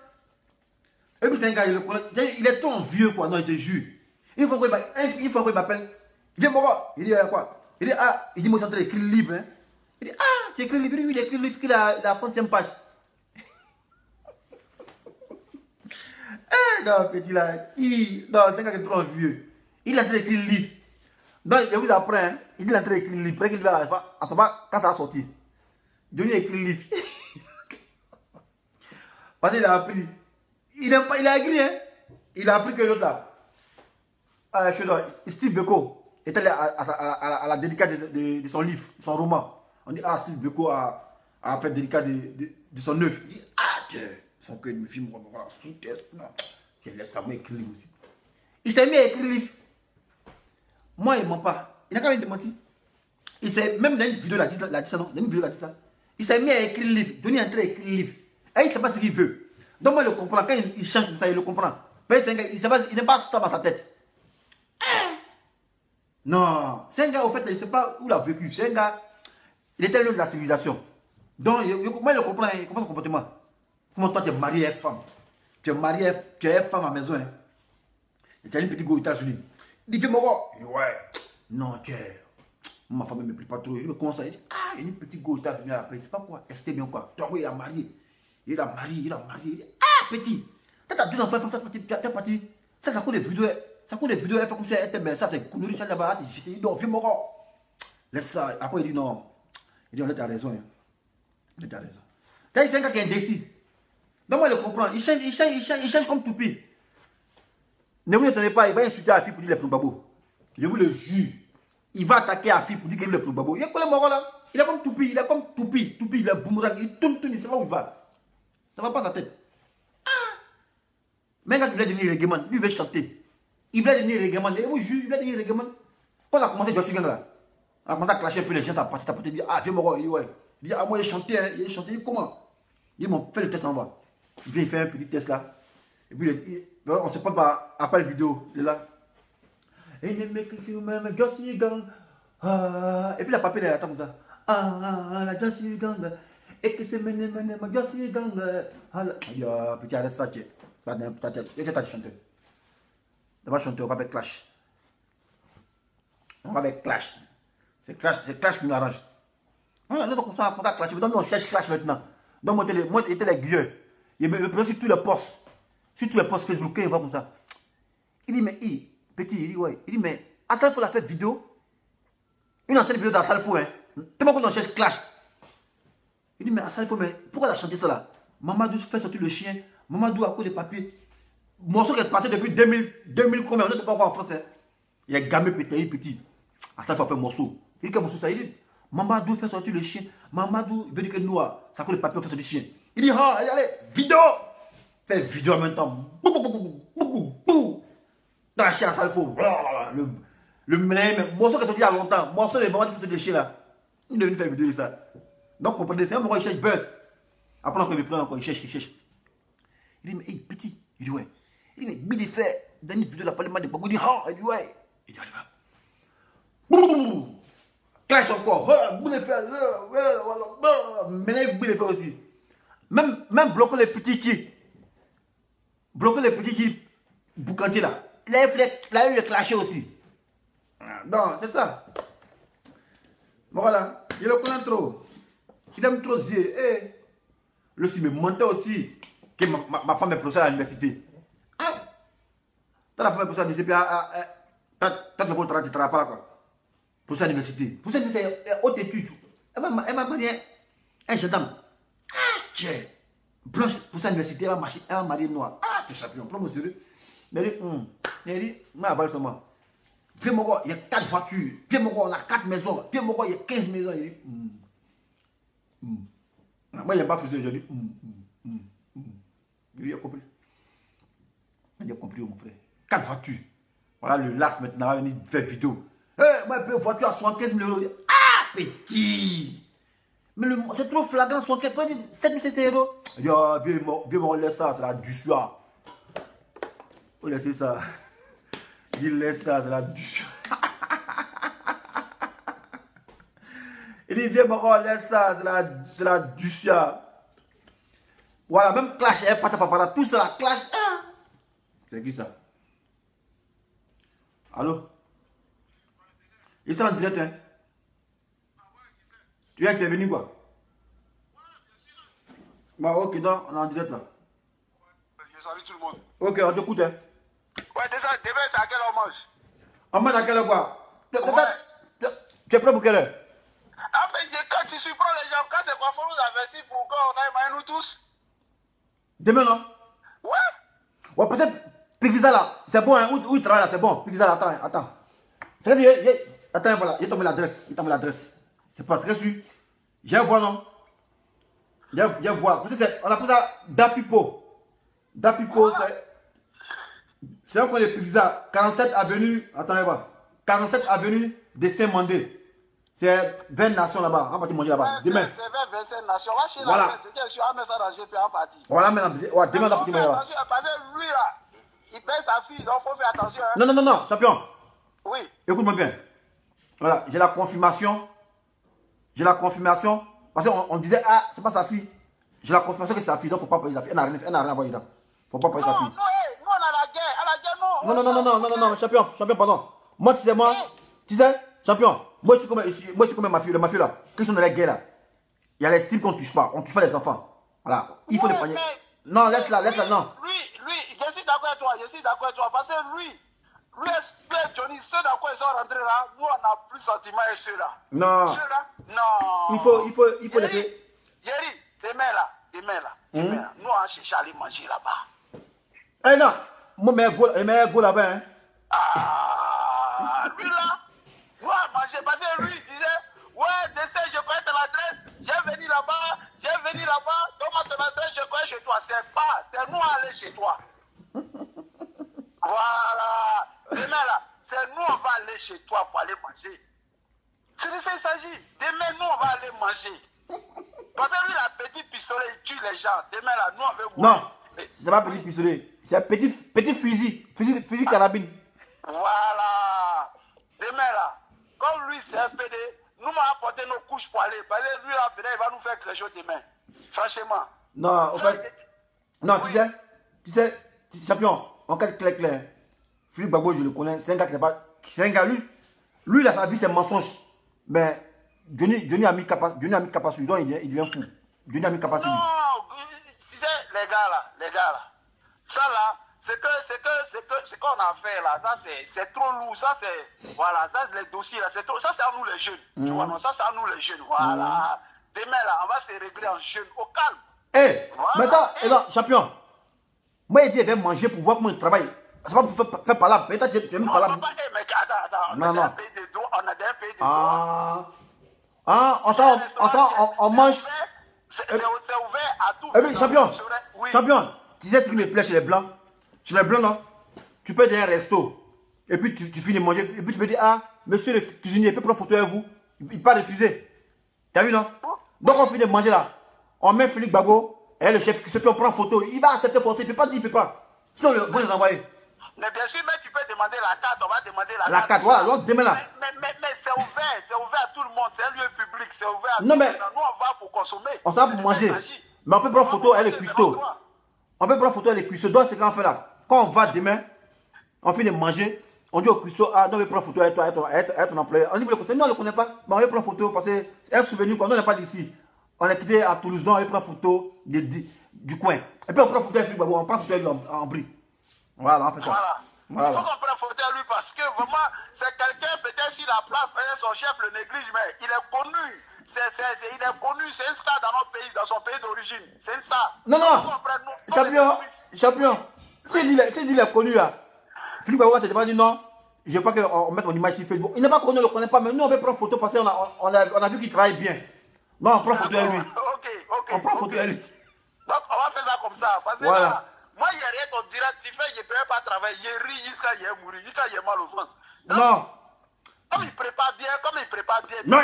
Et puis c'est un gars, il est trop vieux quoi, non, il te jure. Une fois qu'il m'appelle, viens Moro. Il dit, quoi? Il dit, ah, il dit, moi, je suis en train d'écrire le livre. Hein. Il dit, ah, tu écris le livre, il écrit le livre, il a la 100e page. Eh, non, petit là, non, c'est un gars qui est trop vieux. Il est en train d'écrire le livre. Donc, je vous apprends, hein, il est en train d'écrire le livre. Après qu'il va à ce moment, quand ça a sorti, Johnny a écrit le livre. Parce qu'il a appris. Il a écrit, hein. Il a appris que l'autre là, Steve Beko, était allé à la dédicace de son livre, son roman. On dit, ah, Steve Beko a fait dédicace de son œuvre. Il dit, ah, tiens, son cœur de film, voilà, sous-test, non. Je laisse ça, moi écrire le livre aussi. Il s'est mis à écrire le livre. Moi, il ne ment pas. Il n'a qu'à me mentir. Il s'est, même dans une vidéo, il a dit ça, non? Dans une vidéo, il a dit ça. Il s'est mis à écrire le livre. Johnny est en train d'écrire le livre. Et il ne sait pas ce qu'il veut. Donc, moi, je le comprends. Quand il chante comme ça, il le comprend. Mais il n'est pas stable dans sa tête. Non, c'est un gars, au fait, il ne sait pas où il a vécu. C'est un gars, il était loin de la civilisation. Donc, moi, je comprends, il comprend son comportement. Comment toi, tu es marié à une femme. Tu es marié, tu es une femme à la maison. Hein. Et tu as une petite go aux États-Unis. Il dit, Moro. Il dit, ouais. Non, tu es. Ma femme ne me plaît pas trop. Il me commence à dire, ah, il y a une petite go aux États-Unis à la paix. C'est pas quoi. C'était bien quoi. Toi, oui, il a marié. Il a marié. Il dit, ah, petit. Tu as deux enfants, tu es parti. Ça coûte des vidéos. Ça coûte des vidéos. Elle fait comme si elle était belle. Ça, c'est connerie. Ça, là-bas. Je te dis, non, viens, Moro. Laisse ça. Après, il dit, non. Il dit, on a raison. Hein. On a raison. C'est un gars qui est indécis. Donc, moi, je comprends. Il change comme toupie. Ne vous étonnez pas, il va insulter Afi pour dire les plus babos. Je vous le jure. Il va attaquer Afi pour dire qu'il est le plus babos. Il est quoi le Moro là? Il est comme toupie. Il est comme toupie. Toupie, il est boomerang. Il tourne, il ne sait pas où il va. Ça ne va pas sa tête. Ah! Mais quand il voulait devenir reggaeman, lui, il veut chanter. Il voulait devenir reggaeman. Je vous jure, il voulait devenir reggaeman. Quand on a commencé Jossy Gang là, on a commencé à clasher un peu les gens, ça partit, il dit, ah, viens Moro. Il dit, ouais. Il dit, ah, moi, il chantait. Il dit, comment? Il dit, bon, fais le test en bas. Il vient faire un petit test là. Et puis, on se prend par appel vidéo. Il est là. Et puis, la papier, elle attend comme ça. Ah, la Jossy Gang. Et que c'est mené, ma Jossy Gang. Il dit, ah, petit, arrête ça, tiens. t'as chanté. D'abord chanter, on va avec Clash. On va avec Clash. C'est Clash qui nous arrange. Voilà, nous on a Clash. Donc on cherche Clash maintenant. Donc moi j'étais les gueux. Il me prend sur tous les posts. Sur tous les posts Facebook, il va comme ça. Il dit, mais petit, il dit, ouais. Il dit, mais Assalfo l'a fait vidéo. Une ancienne vidéo d'Assalfo, hein. Tellement qu'on en cherche Clash. Il dit, mais Assalfo, mais pourquoi il a chanté ça là? Mamadou fait sortir le chien. Mamadou a cause des papiers. Morceau qui est passé depuis 2000 combien? On n'était pas encore en français. Il y a gamé petit. Assalfo a fait un morceau. Il dit, quel morceau ça? Il dit, Mamadou fait sortir le chien. Mamadou, il veut dire que nous, ça cause des papiers, on fait sortir le chien. Il dit, ah, allez, vidéo. Fait vidéo en même temps. Dans la chien Assalfo. Le morceau qui est sorti il y a longtemps. Morceau de Mamadou fait sortir le chien là. Il est venu faire vidéo de ça. Donc, vous comprenez, c'est un moment où il cherche buzz. Après, encore, il encore, il cherche. Il dit, mais hey, petit. Il dit, ouais. Il dit, mais il fait dans une vidéo, il a parlé mal de Bagou. Il dit, ah, il dit, ouais. Il dit, allez, va. Clash encore. Maintenant, il fait aussi. Même bloquer les petits qui. Bloquer les petits qui. Boucanti là. Il a eu le clasher aussi. Non, c'est ça. Bon, voilà. Il le connaît trop. Il aime trop dire. Eh. Le si me mentait aussi que ma femme est professeure à l'université. Ah! T'as la femme est professeure à l'université. T'as fait quoi, tu travailles pas là quoi. Professeure à l'université. Professeure à l'université, haute étude. Elle m'a marié un jeune homme. Ah, tiens. Blanche, professeure à l'université, elle m'a marié noir. Ah, t'es champion. Prends-moi sérieux. Mais il dit, moi, avale seulement. Viens mon gars, il y a 4 voitures. Viens mon gars, on a 4 maisons. Viens mon gars, il y a 15 maisons. Il dit, moi, il n'y a pas fait ça. Je dis, il a compris. Il a compris, mon frère. 4 voitures. Voilà, le LAS maintenant va venir faire vidéo. Moi, une voiture à 75 000 €. Ah, petit. Mais c'est trop flagrant, 75 000 €. 7 500 €. Il dit, ah, viens me laisser ça, c'est la du soir. Oh, laissez ça. Il laisse ça, c'est la du soir. Il dit, viens me laisse ça, c'est la du soir. Voilà, même Clash, tout ça, la Clash. C'est qui ça? Allô? Ils sont en direct, hein? Tu viens intervenir quoi? Bah, ok, donc, on est en direct là. Je salue tout le monde. Ok, on t'écoute, hein? Ouais, déjà, demain, c'est à quelle heure on mange? On mange à quelle heure quoi? Tu es prêt pour quelle heure? Ah, mais quand tu surprends les gens, quand c'est quoi, faut nous avertir pour qu'on aille manger nous tous. Demain, non? Ouais. Ouais, peut-être, Pikiza là, c'est bon, hein? Où il travaille là, c'est bon. Pikiza là, attends. C'est que attends, voilà, il t'a mis l'adresse. C'est pas, c'est que je viens voir, non? Viens voir. On appelle ça Dapipo. Dapipo, c'est un coin de Pikiza, 47 avenue, attends, voir. 47 avenue de Saint-Mandé. C'est 20 nations là-bas. On va te manger là-bas. Demain. C'est 25 nations. Voilà. C'est que je suis à mettre ça dans le GP en partie. Voilà, maintenant. Ouais, demain, on va te manger là-bas. Parce que lui, là, il paye sa fille, donc il faut faire attention. Hein. Non, champion. Oui. Écoute-moi bien. Voilà, j'ai la confirmation. Parce qu'on disait, ah, c'est pas sa fille. J'ai la confirmation que c'est sa fille, donc il ne faut pas payer sa fille. Elle n'a rien envoyé dedans. Il ne faut pas payer sa fille. Non, nous, on a la guerre. À la guerre, non. Non, champion, pardon. Moi, tu sais, champion, moi, je suis comme le mafieux là. Qui sont dans la guerre là. Il y a les cibles qu'on ne touche pas. On ne touche pas les enfants. Voilà. Il faut les panier. Non, laisse-la, non. Lui, je suis d'accord avec toi, parce que lui, Johnny, ceux dans quoi ils sont rentrés là, nous, on n'a plus sentiment et ceux-là. Non. Ceux-là, non. Il faut laisser. Yeri, demain là. Nous, on cherche à aller manger là-bas. Eh non, moi, je mets go là-bas, hein. Ah, lui là, nous, on manger, parce que lui, il disait, ouais, décès, je connais ton adresse, j'ai venu là-bas, donne-moi ton adresse, je connais chez toi. C'est nous aller chez toi. Voilà. Demain là, c'est nous, on va aller chez toi pour aller manger. C'est de ça qu'il s'agit. Demain, nous, on va aller manger. Parce que lui, la petite pistolet, il tue les gens. Demain là, nous, on veut mourir. Non, c'est pas petit pistolet. C'est un petit fusil carabine. Voilà. Demain là, comme lui, c'est un PD, nous m'avons apporté nos couches pour aller. Parce que lui, là, il va nous faire quelque chose demain. Franchement. Non, en fait. Non, tu sais, champion, en cas clair. Philippe Gbagbo, je le connais, c'est un gars qui n'est pas. C'est un gars, lui, il a sa vie, c'est mensonge. Mais Johnny a mis Capasso, il devient fou. Johnny a mis Capasso. Non, tu sais, les gars là, ça là, ce qu'on a fait là, ça c'est trop lourd, ça c'est, voilà, ça les dossiers là, c'est trop, ça c'est à nous les jeunes, tu vois, non, ça c'est à nous les jeunes, voilà. Demain là, on va se régler en jeunes, au calme. Eh, voilà. Maintenant, champion, moi il dit, il va manger pour voir comment il travaille. C'est pas pour faire par là, peut-être que tu aimes par là. Mais attends, Non, on a des pays de droit, on a des pays de droit. On mange. C'est ouvert à tout. Eh bien, champion, oui. champion, tu sais ce qui me plaît chez les blancs? Chez les blancs, non? Tu peux aller à un resto, et puis tu finis de manger, et puis tu peux dire, ah, monsieur le cuisinier, il peut prendre photo avec vous. Il ne peut pas refuser. Tu as vu, non? Donc on finit de manger là. On met Philippe Gbagbo, et le chef qui se peut prendre photo. Il va accepter forcer, il ne peut pas dire, il ne peut pas. Sinon, on va les envoyer. Mais bien sûr, mais tu peux demander la carte, on va demander la carte. La carte, voilà, donc demain là. Mais c'est ouvert à tout le monde, c'est un lieu public, c'est ouvert à tout Non, le mais monde. Nous, on va pour consommer. on s'en va pour manger. Mais on peut prendre photo avec les cuistots. On peut prendre photo avec les cuistots. Donc, c'est quand on fait là. Quand on va demain, on finit de manger, on dit au cuistot, ah, non, on veut prendre photo avec toi, avec ton employé. On dit, vous le connaissez? Non, on ne le connaît pas. Mais on veut prendre photo parce que c'est un souvenir qu'on n'est pas d'ici. On est quitté à Toulouse, donc on veut prendre photo du coin. Et puis on prend photo avec Philippe Gbagbo, on prend photo avec lui en bris. Voilà, on fait ça. Voilà. Il faut qu'on prenne photo à lui parce que vraiment, c'est quelqu'un, peut-être si la place, son chef le néglige, mais il est connu. Il est connu, c'est une star dans notre pays, dans son pays d'origine. C'est une star. Non, champion. C'est dit il est connu là. Philippe Gbagbo s'est pas dit non. Je veux pas qu'on mette mon image sur Facebook. Il n'est pas connu, on ne le connaît pas, mais nous on veut prendre photo parce qu'on a vu qu'il travaille bien. Non, on prend photo avec lui. Ok. On prend photo avec lui. Donc on va faire ça comme ça. Parce que voilà. Là, moi, il n'y a rien qu'on dira, tu fais, je ne peux pas travailler, je ris jusqu'à y mourir, jusqu'à y mal au ventre. Non. Comme il prépare bien, Non,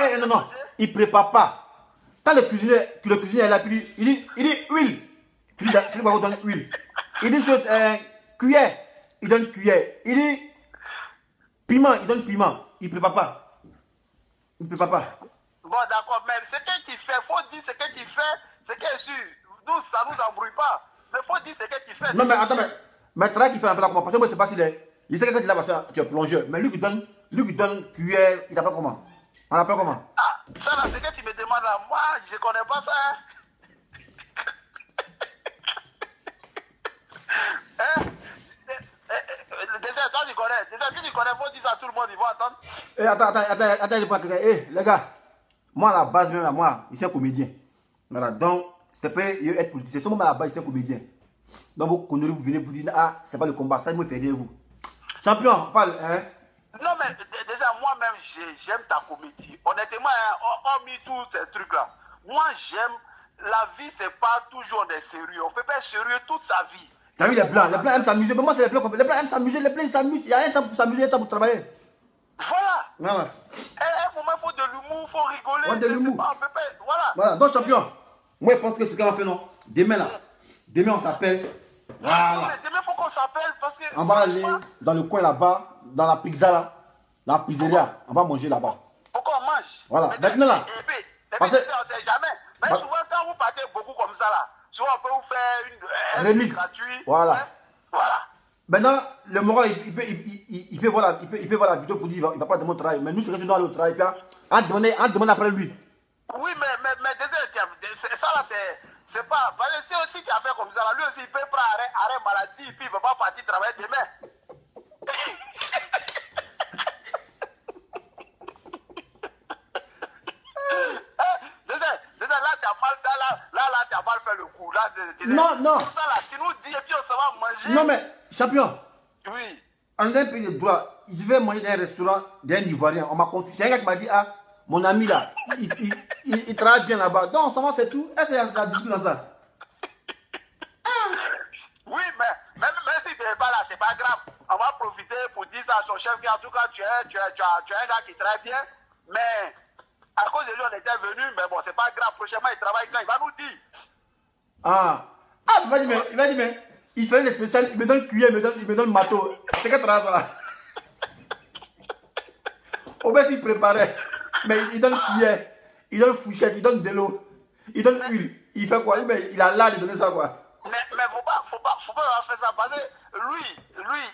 il ne prépare pas. Quand le cuisinier est là, il dit huile. Philippe Gbagbo donne huile. Il dit chose, cuillère, il donne cuillère. Il dit piment, il donne piment. Il ne prépare pas. Il ne prépare pas. Bon, d'accord, mais ce que tu fais, il faut dire ce que tu fais, ce qui est sûr. Nous, ça ne nous embrouille pas. Mais il faut dire ce que tu fais. Non, mais attends, mais le travail qu'il fait, comment? Parce que moi, je ne sais pas s'il est. Il sait que quand il est là, tu es plongeur. Mais lui qui donne cuillère, il t'appelle comment? On l'appelle comment? Ah, ça là, c'est que tu me demandes à moi, je ne connais pas ça. Toi, tu connais. Déjà, si tu connais, il faut dire ça à tout le monde, ils vont attendre. Attends, je prends quelqu'un. Les gars, moi, à la base, même à moi, il est comédien. Voilà, donc, c'était pas être politicien. Seulement à la base, il est comédien. Donc, vous venez vous dire, ah, c'est pas le combat, ça, il me fait rire, vous. Champion, parle, hein? Non, mais déjà, moi-même, j'aime ta comédie. Honnêtement, on mis tous ces trucs-là. Moi, j'aime. La vie, c'est pas toujours des sérieux. On peut pas être sérieux toute sa vie. T'as vu les blancs aiment s'amuser. Mais moi, c'est les blancs aiment s'amuser. Les blancs, ils s'amusent. Il y a un temps pour s'amuser, un temps pour travailler. Voilà. À un moment, il faut de l'humour, il faut rigoler. Ouais, de l'humour. Voilà. Donc, champion, moi, je pense que ce qu'on va faire, non? Demain, on s'appelle. Voilà. Demain, il faut qu'on s'appelle parce que. On va aller dans le coin là-bas, dans la pizza là, dans la pizzeria. On va manger là-bas. Pourquoi on mange? Voilà. Maintenant là. Et puis, on ne sait jamais. Mais souvent, quand vous partez beaucoup comme ça là, souvent on peut vous faire une remise gratuite. Voilà. Voilà. Maintenant, le moral, il peut voir la vidéo pour dire il va pas demander au travail. Mais nous, c'est que nous allons au travail. On demande après lui. Oui, mais désolé, ça là, c'est pas. Parce que si tu as fait comme ça, là, lui aussi, il peut prendre arrêt maladie, et puis il ne va pas partir travailler demain. Là, tu as mal fait le coup. Là, non. Comme ça, là, tu nous dis, et puis on se va manger. Non, mais, champion. Oui. En un pays de droit, je vais manger dans un restaurant d'un Ivoirien. On m'a confié. C'est un gars qui m'a dit, ah, mon ami là, il travaille bien là-bas. Donc, ça va, c'est tout. Est-ce qu'il y a la discussion dans ça? Oui, mais même si tu n'es pas là, c'est pas grave. On va profiter pour dire ça à son chef. En tout cas, tu es un gars qui travaille bien. Mais à cause de lui, on était venu. Mais bon, c'est pas grave. Prochainement, il travaille quand il va nous dire. Il m'a dit, mais il fait les spéciales. Il me donne cuillère, il me donne marteau. C'est que ça là. Au moins, il préparait. Mais il donne cuillère, il donne fourchette, il donne de l'eau, il donne huile. Il fait quoi? Il a l'art de donner ça quoi. Mais faut pas pourquoi il a fait ça? Parce que lui,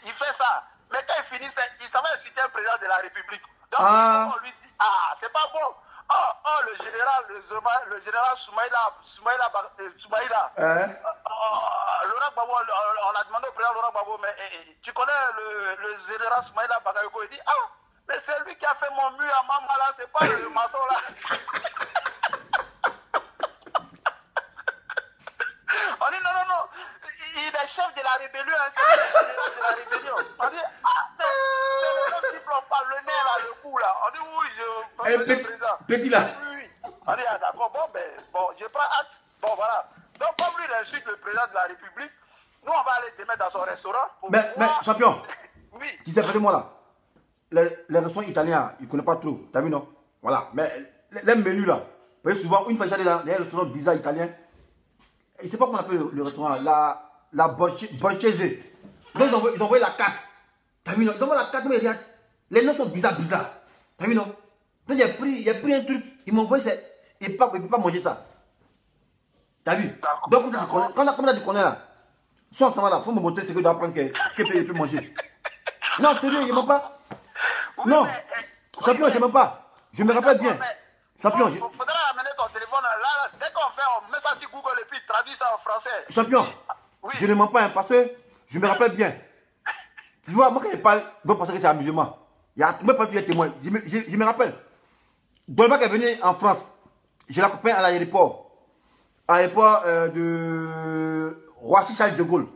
il fait ça. Mais quand il finit, il savait insulter un président de la République. Donc, on lui dit, ah, c'est pas bon. Oh, le général Soumaïla, Laurent Gbagbo, on a demandé au président Laurent Gbagbo, mais tu connais le général Soumaïla Bagayoko? Il dit, ah, mais c'est lui qui a fait mon mur à Mama là, c'est pas le maçon là. On dit, non, il est chef de la rébellion, c'est le général de la rébellion. On dit, ah, c'est le même type, on parle le nez là, le cou là. On dit, oui, petit là. Oui. On dit, ah, d'accord, bon, je prends acte. Bon, voilà. Donc, comme lui, il insulte le président de la République, nous, on va aller te mettre dans son restaurant. Mais champion, oui. Tu sais, moi là, les restaurants italiens, ils ne connaissent pas trop. T'as vu, non? Voilà. Mais les menus là, vous voyez, souvent, une fois j'allais dans les restaurants bizarres italiens, et c'est pas comment on appelle le restaurant, la Borchese. Donc, ils ont envoyé la carte. T'as vu, non? Ils ont envoyé la carte, mais regarde, les noms sont bizarres. T'as vu, non? Donc, il a pris un truc, ils m'ont envoyé, il ne peut pas manger ça. T'as vu? Donc, quand tu connais là, soit ensemble là, il faut me montrer ce que je dois apprendre qu'il peut manger. Non, sérieux, il ne m'en pas. Non, champion, je ne m'en pas. Je me rappelle bien. Champion, il faudra amener ton téléphone là. Dès qu'on fait, on met ça sur Google et puis traduit ça en français. Champion, oui. Je ne mens pas, hein, parce que je me rappelle bien. Tu vois, moi quand je parle, je pense que c'est amusement. Il y a même pas tous les témoins. Je me rappelle. Dolbach est venu en France. Je l'accompagne à l'aéroport. De Roissy-Charles de Gaulle.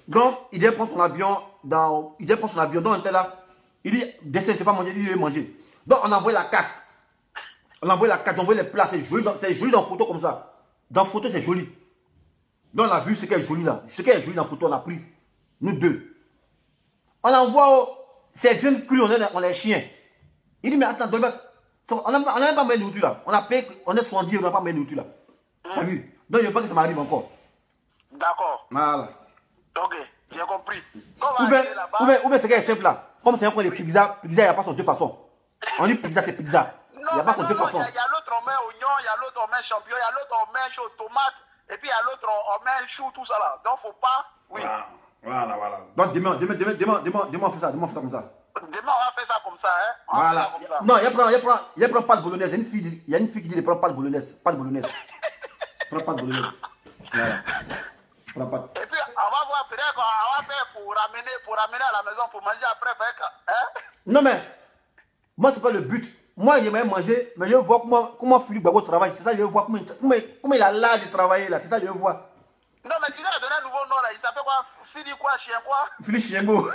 Donc, il devait prendre son avion donc on était là. Il dit, descends, tu ne peux pas manger, il dit, manger. Donc, on a envoyé la carte. On a envoyé les plats, c'est joli dans photo comme ça. Dans photo, c'est joli. Donc, on a vu ce qui est joli là. Ce qui est joli dans photo, on a pris. Nous deux. On envoie ces jeunes crus, on est chiens. Il dit, mais attends, Dolbach, on n'a même pas mis de nourriture là. On a payé, on est 70, on n'a pas mis de nourriture là. T'as vu? Donc, je veux pas que ça m'arrive encore. D'accord. Voilà. Ok, j'ai compris. Ou bien ce qui est simple là. Comme c'est encore les pizzas, il n'y a pas son deux façons. On dit pizza, c'est pizza. Il n'y a pas son deux façons. Il y a l'autre, on met oignon, il y a l'autre, on met champignon, il y a l'autre, on met tomate, et puis il y a l'autre, on met chou, tout ça là. Donc, faut pas. Oui. Voilà. Donc, demain, on fait ça comme ça. Demain, on va faire ça comme ça, hein. Voilà. Non, il prend pas de bolognaise. Il y a une fille qui dit, ne prend pas de bolognaise. Pas de bolognaise. Prends pas de bolognaise. Voilà. Et puis, on va voir peut-être qu'on va faire pour ramener à la maison pour manger après. Hein? Non, mais moi, c'est pas le but. Moi, j'aimerais manger, mais je veux voir comment Philippe Gbagbo travaille. C'est ça, je veux voir comment il a l'art de travailler là. C'est ça, je veux voir. Non, mais tu lui as donné un nouveau nom là. Il s'appelle quoi? Philippe quoi? Chien quoi? Philippe Chiengo.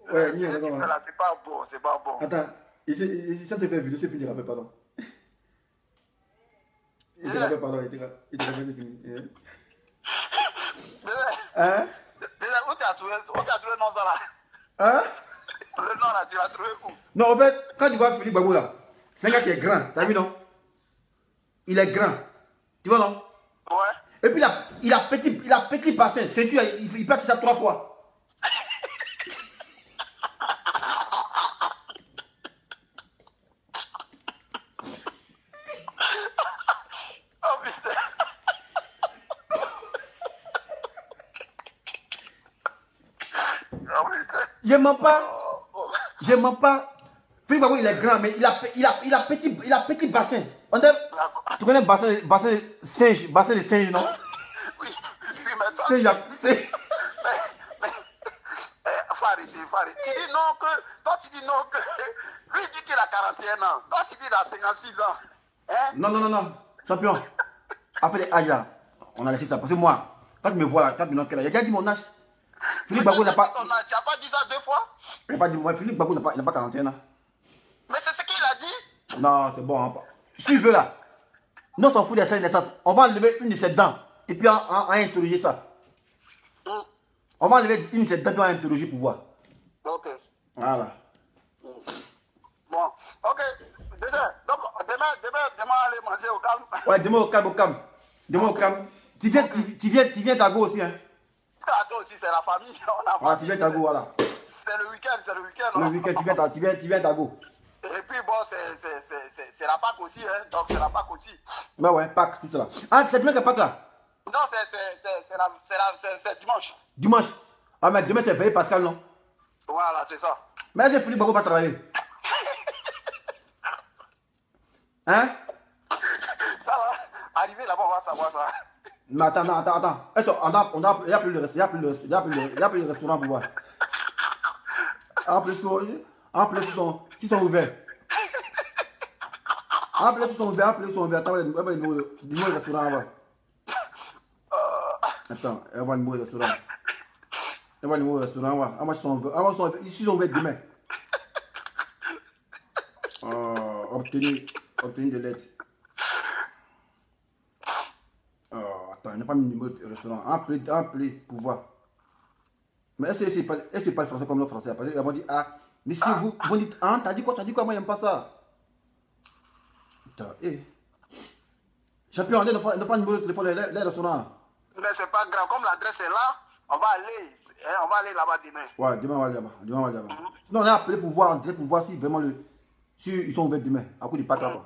Ouais, c'est pas bon, c'est pas bon. Attends, ça te fait vidéo, c'est fini, rappelle, pardon. Il te rappelle, pardon, il te rappelle, c'est fini. Hein? Déjà, où tu as trouvé le nom ça là? Hein? Le nom là, tu l'as trouvé où? Non, en fait, quand tu vois Philippe Gbagbo là, c'est un gars qui est grand, t'as vu non? Il est grand, tu vois non? Ouais. Et puis il a petit bassin, ceinture, il pète ça 3 fois. Je mens pas. Philippe Gbagbo, il est grand, mais il a petit bassin. Tu connais bassin de singe, non? Oui, mais toi... Faut arrêter. Tu dis non que... Toi, tu dis non que... Lui, il dit qu'il a 41 ans. Toi, tu dis qu'il a 56 ans. Hein? Non. Champion. Après les âges là, on a laissé ça. Parce que moi, quand tu me vois là, quand tu me dis qu'il a déjà dit mon âge. Philippe Gbagbo n'a pas... Tu n'as pas dit ça 2 fois? Il n'a pas dit, moi, Philippe Gbagbo n'a pas 41 ans. Mais c'est ce qu'il a dit. Non, c'est bon. Hein. Si il veut là, nous on s'en fout des scènes de naissance. On va enlever une de ses dents et puis on va interroger ça. On va enlever une de ses dents et on va interroger pour voir. Ok. Voilà. Bon, ok. Déjà, donc demain, aller manger au calme. Ouais, demain au calme. Demain au calme. Tu viens Tago aussi, hein? Ah, toi aussi, c'est la famille. On a Voilà, tu viens Tago, voilà. C'est le week-end, c'est le week-end. Le week-end, tu viens Tago. Et puis bon, c'est la Pâque aussi, hein. Donc c'est la Pâque aussi. Bah ouais, Pâques, tout ça. Ah, c'est demain que Pâques là? Non, c'est dimanche. Dimanche. Ah, mais demain c'est veillé Pascal, non? Voilà, c'est ça. Mais est-ce que Philippe Bago va travailler? Hein? Ça va. Arriver là-bas, on va savoir ça. Mais attends. Il n'y a plus de restaurant pour voir. En plus, ils sont ouverts. En plus, ils sont ouverts. Attends, elle va le restaurant là-bas. Attends, elle va le restaurant. Elle va le restaurant là-bas. Ah, moi, ils sont ouverts demain. Obtenir de l'aide. Attends, il n'a pas mis le numéro de restaurant. Appeler pour voir. Mais est-ce que c'est pas le français comme le français? Parce qu'ils vont dire, ah, monsieur, vous dites, ah, t'as dit quoi, moi, j'aime pas ça. Attends, champion, ne pas le numéro de téléphone, les restaurants. Mais c'est pas grave, comme l'adresse est là, on va aller là-bas demain. Ouais, demain, on va aller là-bas. Sinon, on a appelé pour voir si vraiment si ils sont ouverts demain, à coup de Pâques là, quoi.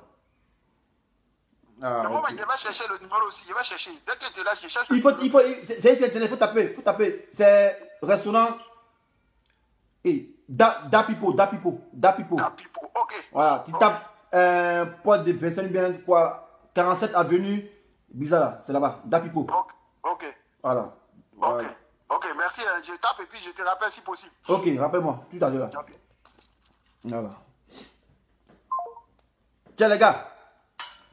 Ah, okay. Moi, je vais chercher le numéro aussi, je vais chercher. Dès que tu es là, je cherche. Il faut taper. C'est restaurant Dapipo. Ok. Voilà, tu tapes poste de 25 bien quoi, 47 avenue Bizarre, c'est là-bas, Dapipo. Ok. Voilà. Ok, merci. Je tape et puis je te rappelle si possible. Ok, rappelle-moi, tout à l'heure. Okay. Voilà. Tiens les gars,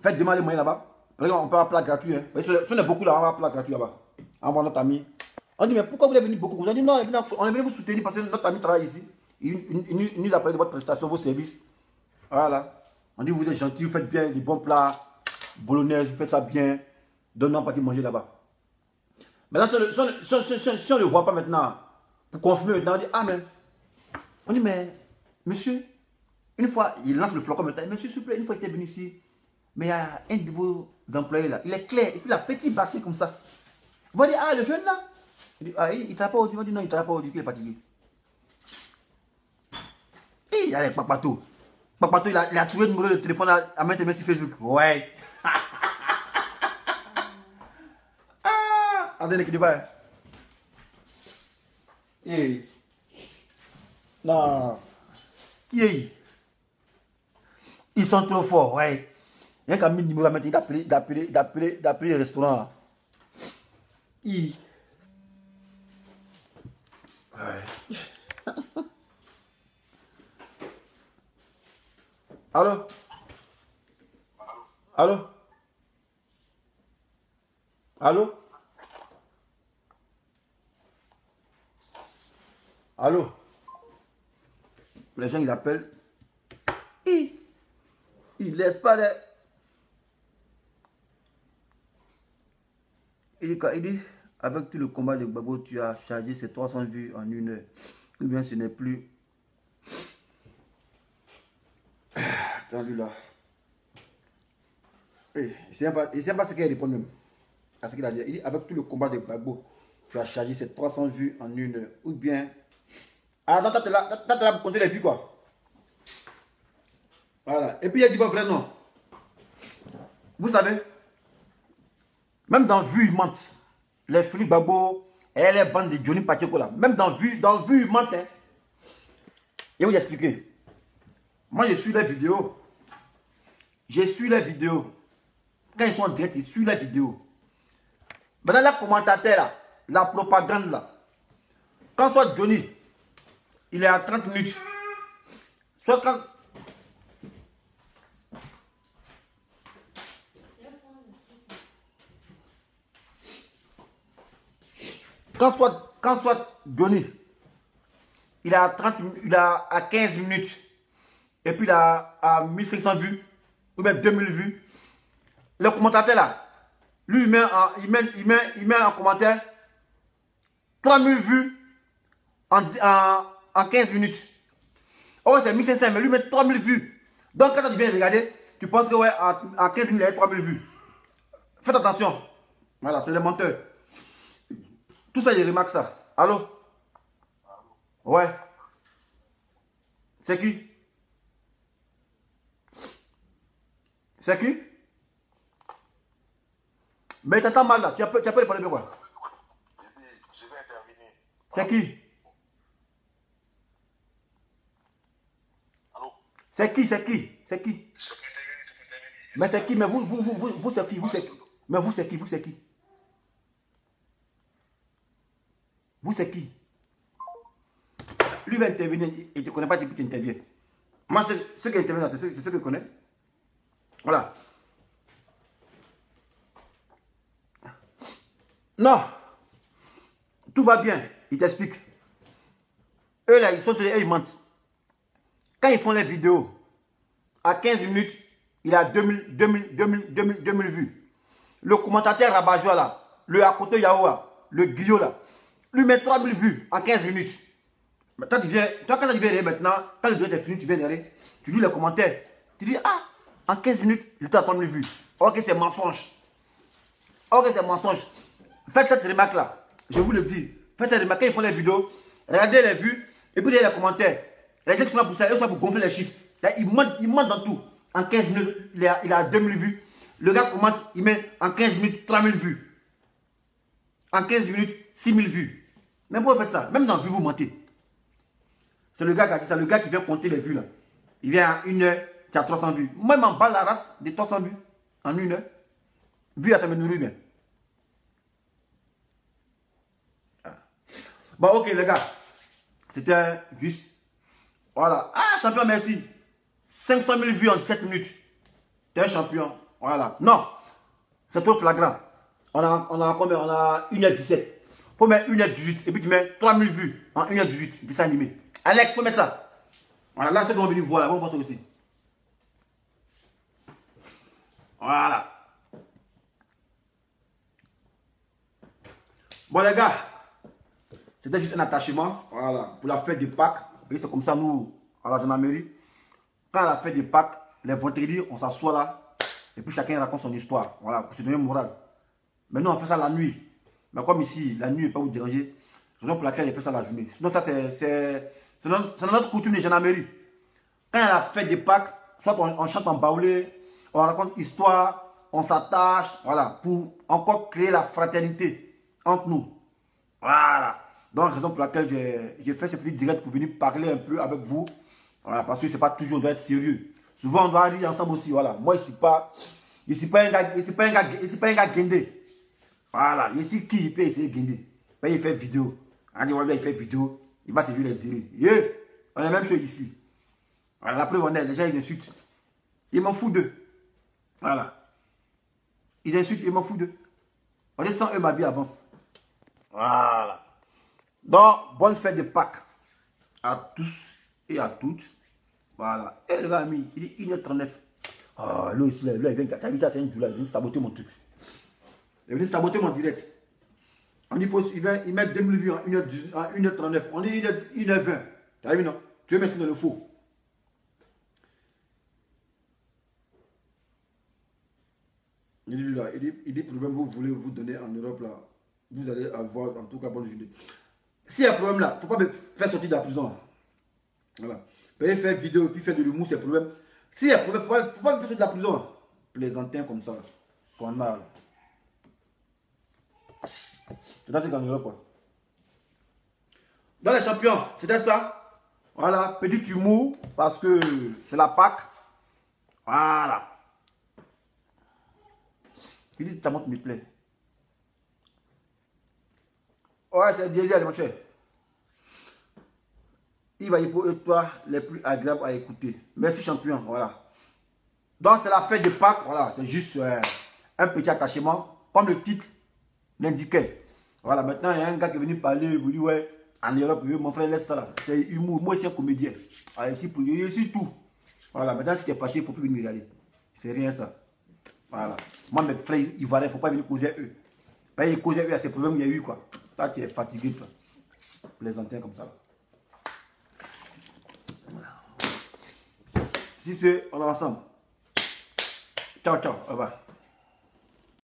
faites demander les moyens là-bas. On peut avoir plat gratuit. Hein. Si on est beaucoup là, on va avoir plat gratuit là-bas. On va notre ami. On dit, mais pourquoi vous êtes venu beaucoup? On dit, non, on est venu vous soutenir parce que notre ami travaille ici. Il nous a parlé de votre prestation, vos services. Voilà. On dit, vous êtes gentil, vous faites bien des bons plats, bolognaise, vous faites ça bien. Donne-nous un parti manger là-bas. Maintenant, si on ne le voit pas maintenant, pour confirmer maintenant, on dit, ah, mais. On dit, mais, monsieur, une fois, il lance le flocon maintenant, monsieur, s'il vous plaît, une fois qu'il est venu ici, mais il y a un de vos employés là, il est clair, et puis il a petit bassin comme ça. Vous allez dire, ah, le jeune là, il dit, ah, il ne travaille pas aujourd'hui, on dit non, il ne travaille pas aujourd'hui, il est fatigué. Et il y a les Papato. Papato, il a trouvé le numéro de téléphone à mettre sur Facebook. Ouais. Attendez, qui dit pas. Non. Qui est? Ils sont trop forts, ouais. Il y a qu'à mis le numéro à mettre, d'appeler le restaurant. Ouais. Allô? Allô? Allô? Allô? Les gens, ils appellent. Il laisse pas les... Il dit, avec tout le combat de Gbagbo, tu as chargé ces 300 vues en 1 heure. Ou bien ce n'est plus... Attends, lui là. Il ne sait pas ce qu'il répond même. À ce qu'il a dit. Il dit, avec tout le combat de Gbagbo, tu as chargé ces 300 vues en 1 heure. Ou bien... Ah non, t'es là pour compter les vues quoi. Voilà. Et puis il a dit votre vrai nom. Vous savez, même dans vue, ils mentent. Les Philippe Gbagbo et les bandes de Johnny Pacheco là. Même dans vue, ils mentent. Hein. Et vous expliquer. Moi, je suis les vidéos. Quand ils sont en direct, je suis les vidéos. Maintenant, les commentateurs là, la propagande là. Quand soit Johnny, il est à 30 minutes. Soit quand soit Johnny, il a à 15 minutes. Et puis il a à 1500 vues. Ou même 2000 vues. Le commentateur là, lui il met en commentaire 3000 vues en 15 minutes. Oh, c'est 1500, mais lui met 3000 vues. Donc, quand tu viens regarder, tu penses que ouais, en 15 minutes, il y a 3000 vues. Faites attention. Voilà, c'est les menteurs. Tout ça, il remarque ça. Allô? Ouais. C'est qui? C'est qui? Mais t'entends mal là. Tu as peur de parler de quoi? Je vais intervenir. C'est qui? Allô? C'est qui? C'est qui? C'est qui? Je peux intervenir. Mais c'est qui? Mais vous c'est qui? Vous c'est qui? Mais vous c'est qui? Vous c'est qui? Vous c'est qui? Lui va intervenir, il ne te connaît pas, tu interviens. Moi, ceux qui interviennent, c'est ceux que je connais. Voilà. Non. Tout va bien. Il t'explique. Eux là, ils sont eux, ils mentent. Quand ils font les vidéos, à 15 minutes, il a 2000 vues. Le commentateur rabat-joie là, le Akoto Yaoua, le Guillot là, lui met 3000 vues en 15 minutes. Mais toi, quand tu viens maintenant, quand le direct est fini, tu viens derrière, tu lis les commentaires. Tu dis, ah, en 15 minutes, il t'a 3000 vues. Ok, c'est mensonge. Ok, c'est mensonge. Faites cette remarque là. Je vous le dis. Faites cette remarque quand ils font les vidéos. Regardez les vues. Et puis, les commentaires. Les gens qui sont là pour ça, ils sont là pour gonfler les chiffres. Ils mentent dans tout. En 15 minutes, il a 2000 vues. Le gars commente, il met en 15 minutes 3000 vues. En 15 minutes, 6000 vues. Mais pourquoi vous faites ça? Même dans vue, vous mentez. C'est le gars qui a dit ça, le gars qui vient compter les vues là. Il vient à 1 heure, tu as 300 vues. Moi, je m'en bats la race des 300 vues en 1 heure. Vu à ça me nourrit bien. Bon, ok, les gars. C'était juste. Voilà. Ah, champion, merci. 500 000 vues en 17 minutes. T'es un champion. Voilà. Non. C'est trop flagrant. On a combien? On a 1h17. Faut mettre 1h18. Et puis tu mets 3000 vues en 1h18. Dessin animé. Alex, faut mettre ça. Voilà. Là, ceux qui vont venir voir, là, on va voir ça aussi. Voilà. Bon, les gars. C'était juste un attachement, voilà, pour la fête de Pâques. Et c'est comme ça, nous, à la gendarmerie, quand la fête de Pâques, les vendredis, on s'assoit là, et puis chacun raconte son histoire, voilà, pour se donner moral. Mais nous, on fait ça la nuit. Mais comme ici, la nuit n'est pas vous déranger, c'est raison pour laquelle il fait ça la journée. Sinon, ça, c'est notre coutume de gendarmerie. Quand il y a la fête de Pâques, soit on chante en baoulé, on raconte histoire, on s'attache, voilà, pour encore créer la fraternité entre nous. Voilà. Donc, raison pour laquelle j'ai fait ce petit direct pour venir parler un peu avec vous. Voilà, parce que c'est pas toujours, on doit être sérieux. Souvent, on doit rire ensemble aussi. Voilà. Moi, je ne suis pas un gars guindé. Voilà. Ici, qui il peut essayer de guinder? Il fait vidéo. On dit, voilà, il fait vidéo. Il va se jouer les séries. Yeah. On est la même chose ici. Voilà, la preuve, on est, les gens, ils insultent. Ils m'en foutent d'eux. Voilà. Ils insultent, ils m'en foutent d'eux. On dit, sans eux, ma vie avance. Voilà. Donc, bonne fête de Pâques à tous et à toutes. Voilà. Et le gars, il dit 1h39. Ah, là, ici, là, il vient, t'as vu, c'est un jour là, il vient saboter mon truc. Il vient saboter mon direct. On dit, il met 2000 vues en 1h39. On dit 1h20. T'as vu, non? Tu veux mettre dans le faux. Il dit, là, il dit, problème, vous voulez vous donner en Europe, là. Vous allez avoir, en tout cas, bonne journée. S'il y a un problème là, il ne faut pas me faire sortir de la prison. Voilà. Vous faire vidéo, puis faire de l'humour, c'est un problème. S'il y a un problème, il ne faut pas me faire sortir de la prison. Plaisantin comme ça. Qu'on a. C'est dans en Europe, quoi. Dans les champions, c'était ça. Voilà, petit humour, parce que c'est la Pâques. Voilà. Il dit, ta montre me plaît. Ouais, c'est diesel, mon cher. Il va y pour toi les plus agréables à écouter. Merci, champion. Voilà. Donc, c'est la fête de Pâques. Voilà, c'est juste un petit attachement, comme le titre l'indiquait. Voilà, maintenant, il y a un gars qui est venu parler. Il vous dit, ouais, en Europe, mon frère, laisse ça là. C'est humour. Moi, c'est un comédien. Voilà, ici, tout. Voilà, maintenant, si tu es fâché, il ne faut plus venir regarder. C'est rien, ça. Voilà. Moi, mes frères ivoiriens, il ne faut pas venir causer eux. Ils causaient eux à ces problèmes qu'il y a eu, quoi. Toi, tu es fatigué, toi. Plaisantin comme ça. Voilà. Si c'est, on est ensemble. Ciao, ciao. Au revoir.